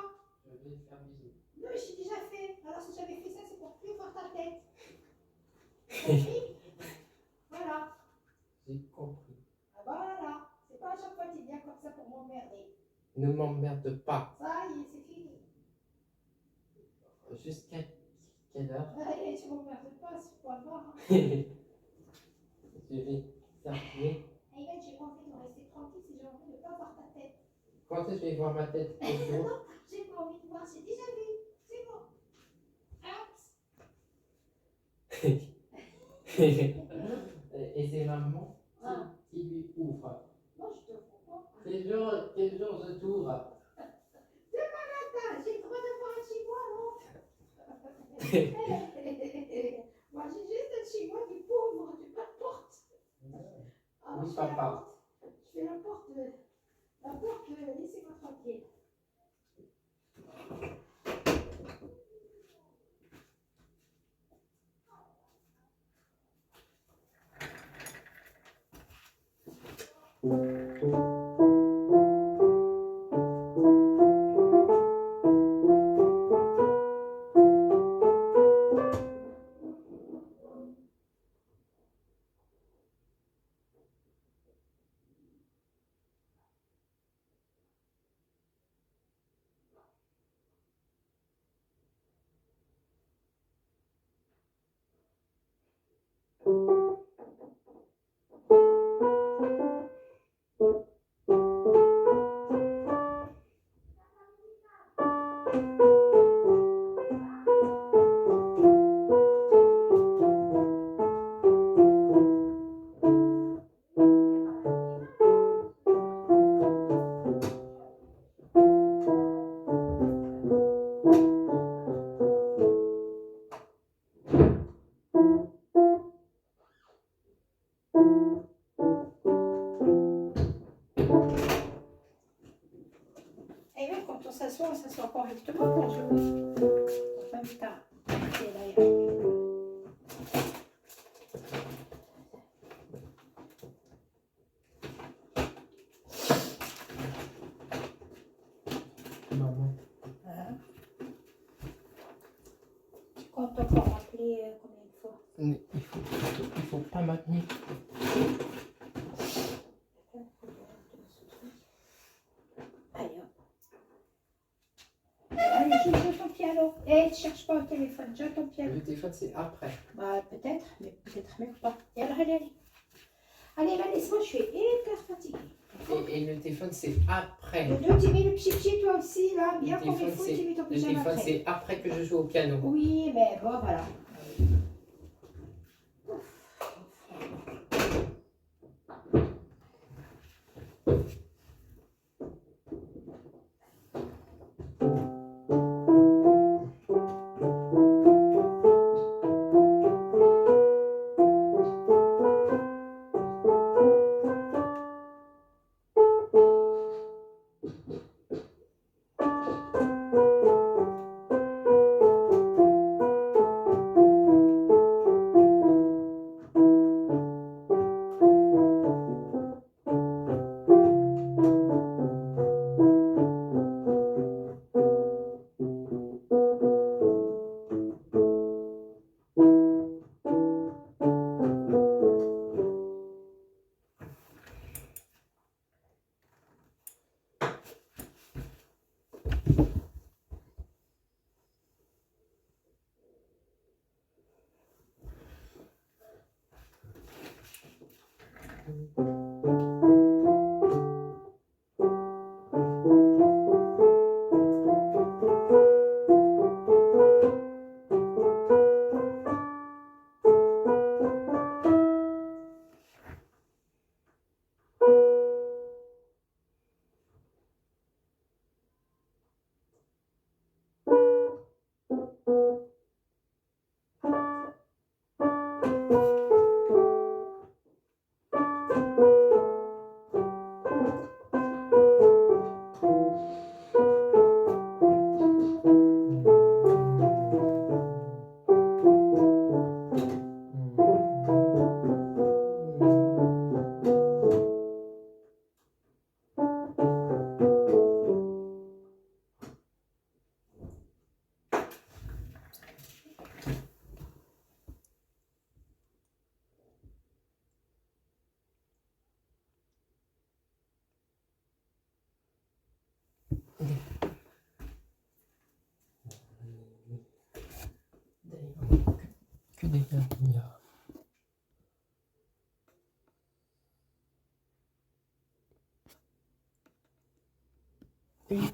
Je vais te faire bisous. Non, j'ai déjà fait. Alors si j'avais fait ça, c'est pour plus voir ta tête. Compris? Voilà. J'ai compris. Ah voilà. C'est pas à chaque fois que tu viens comme ça pour m'emmerder. Ne m'emmerde pas. Ça y est, c'est fini. Jusqu'à quelle heure? Allez, tu m'emmerdes pas, c'est pas voir. Je vais terminer. Et là, j'ai pas envie de rester tranquille si j'ai envie de pas voir ta tête. Quand est-ce que je vais voir ma tête? Toujours. Non, j'ai pas envie de voir, j'ai déjà vu. C'est bon. Hop. Et c'est maman Ah. qui lui ouvre. Non, je te comprends pas. Quel jour je t'ouvre? Demain matin, j'ai le droit de voir un chinois, non? Moi, j'ai juste un chinois du pauvre, j'ai pas de porte. Ah, Oui, je fais la papa. porte. Je fais la porte, laissez-moi tranquille. Et même quand on s'assoit correctement pour jouer. En même temps, c'est d'ailleurs. Maman. Hein? Tu comptes encore rappeler combien de fois? Il faut pas m'appeler. Allez, hop. Allez, joue ton piano. Et ne cherche pas au téléphone, joue ton piano. Le téléphone, c'est après. Bah, peut-être, mais peut-être même pas. Et alors, allez. Allez, là, laisse-moi, je suis hyper fatiguée. Et le téléphone, c'est après. Donc, tu mets le pipi, toi aussi, là, bien Le comme il téléphone, faut, tu mets ton le pyjama téléphone, après. c'est après que je joue au piano. Oui, mais bon, voilà. Que des vernis. Oui.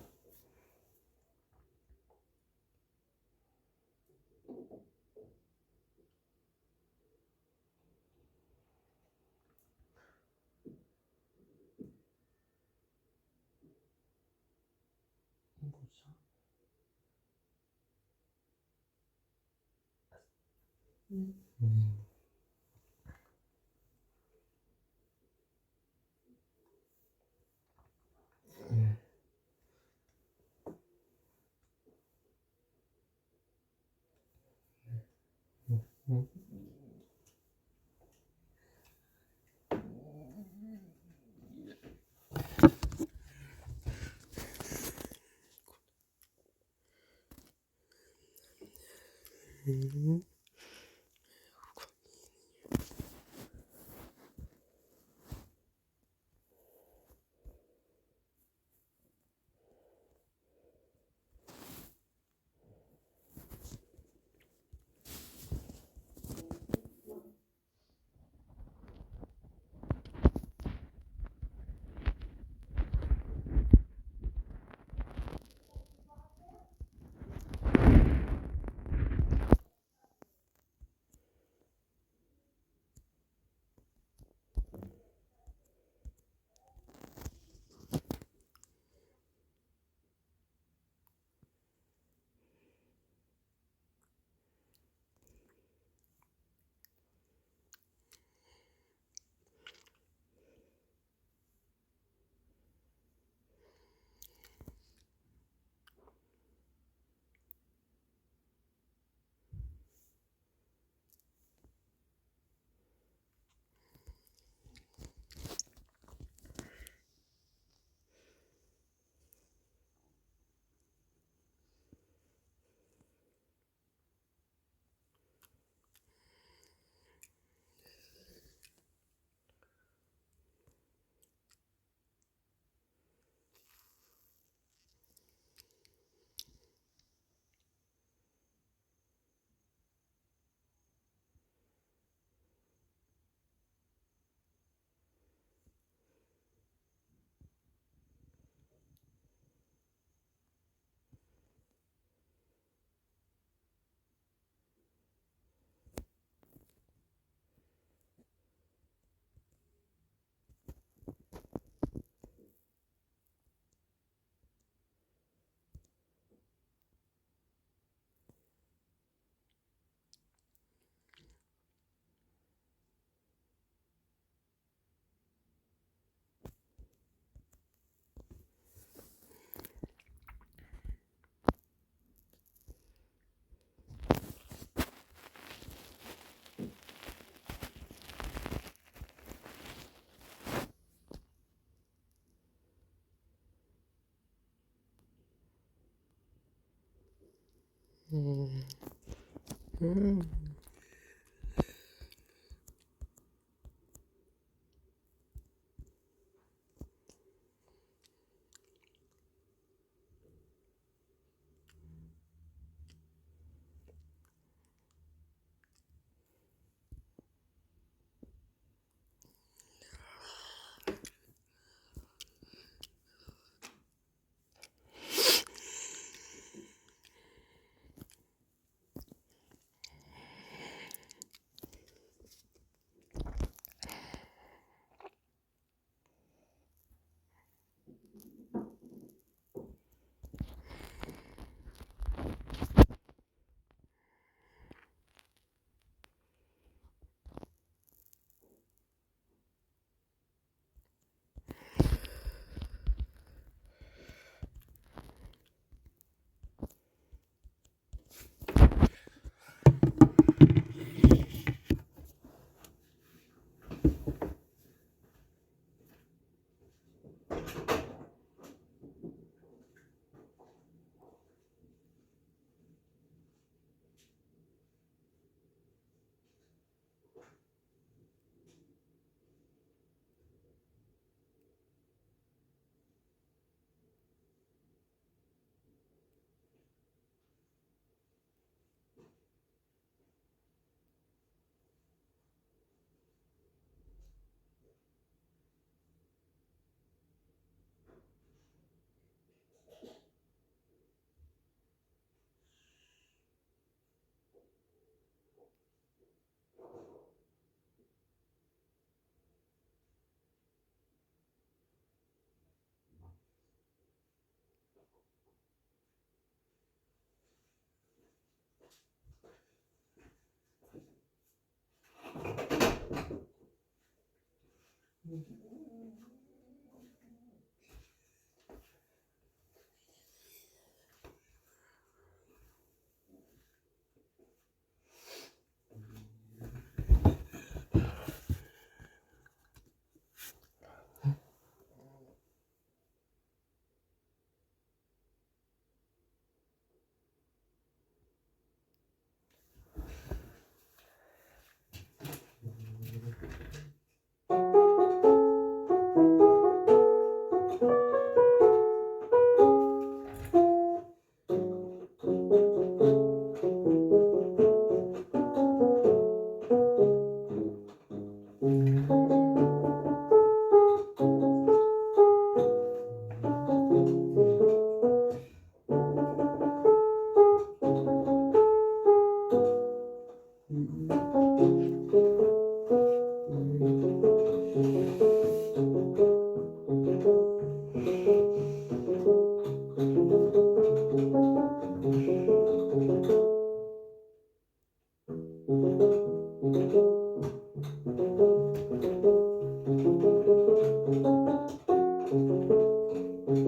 Je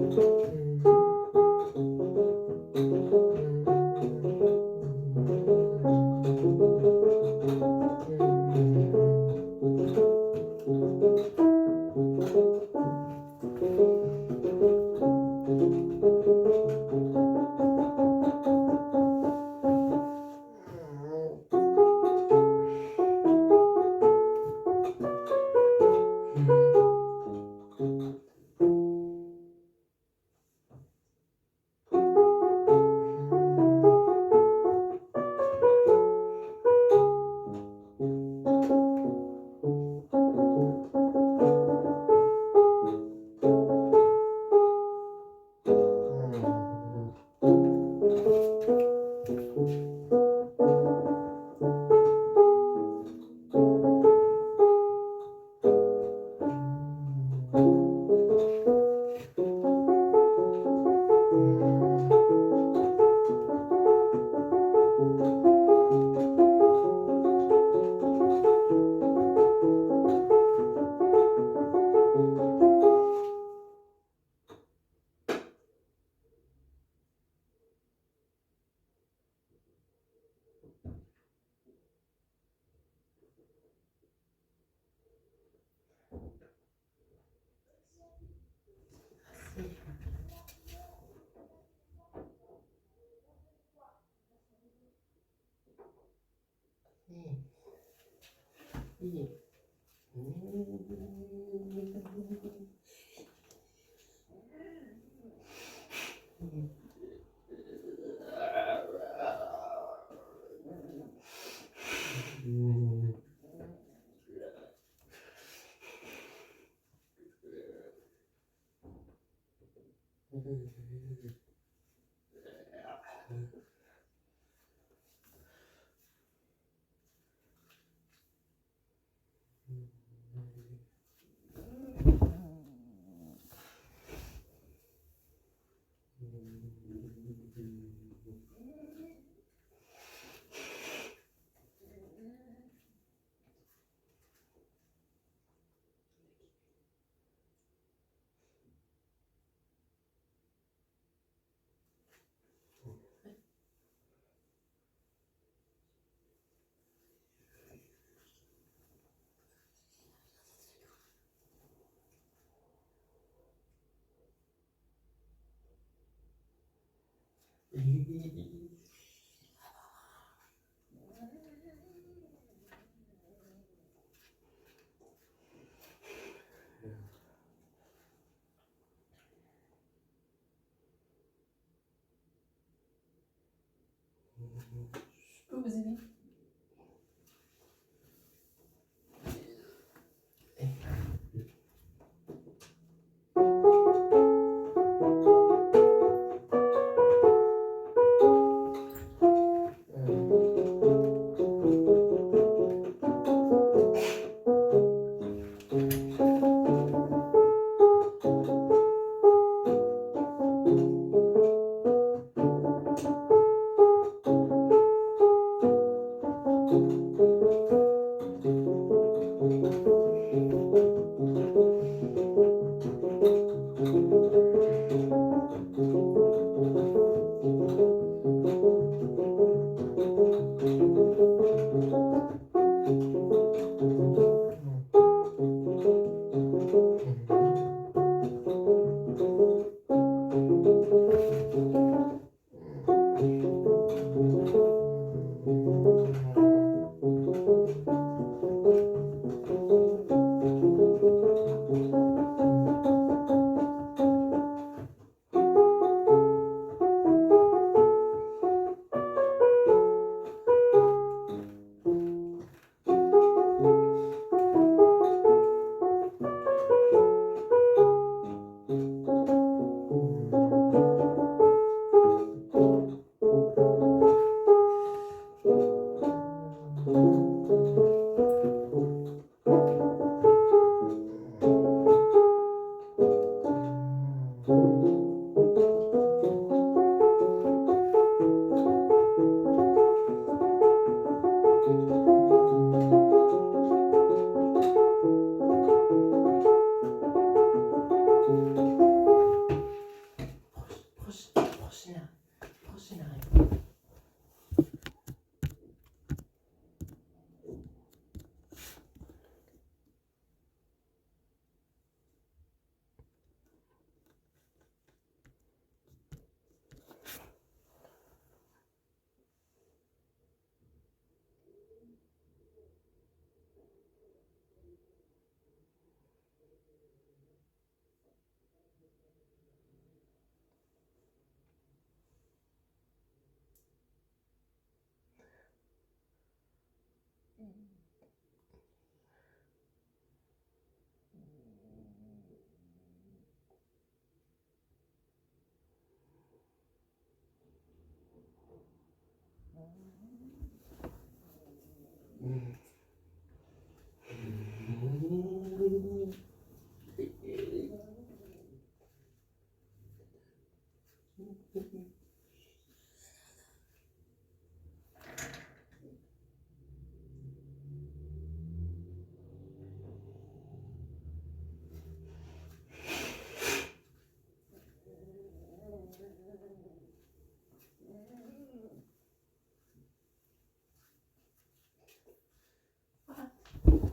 peux vous aider?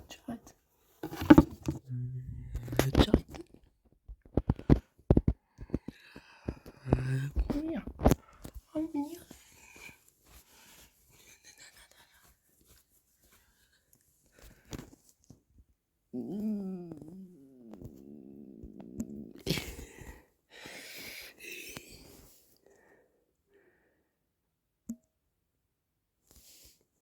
Chat.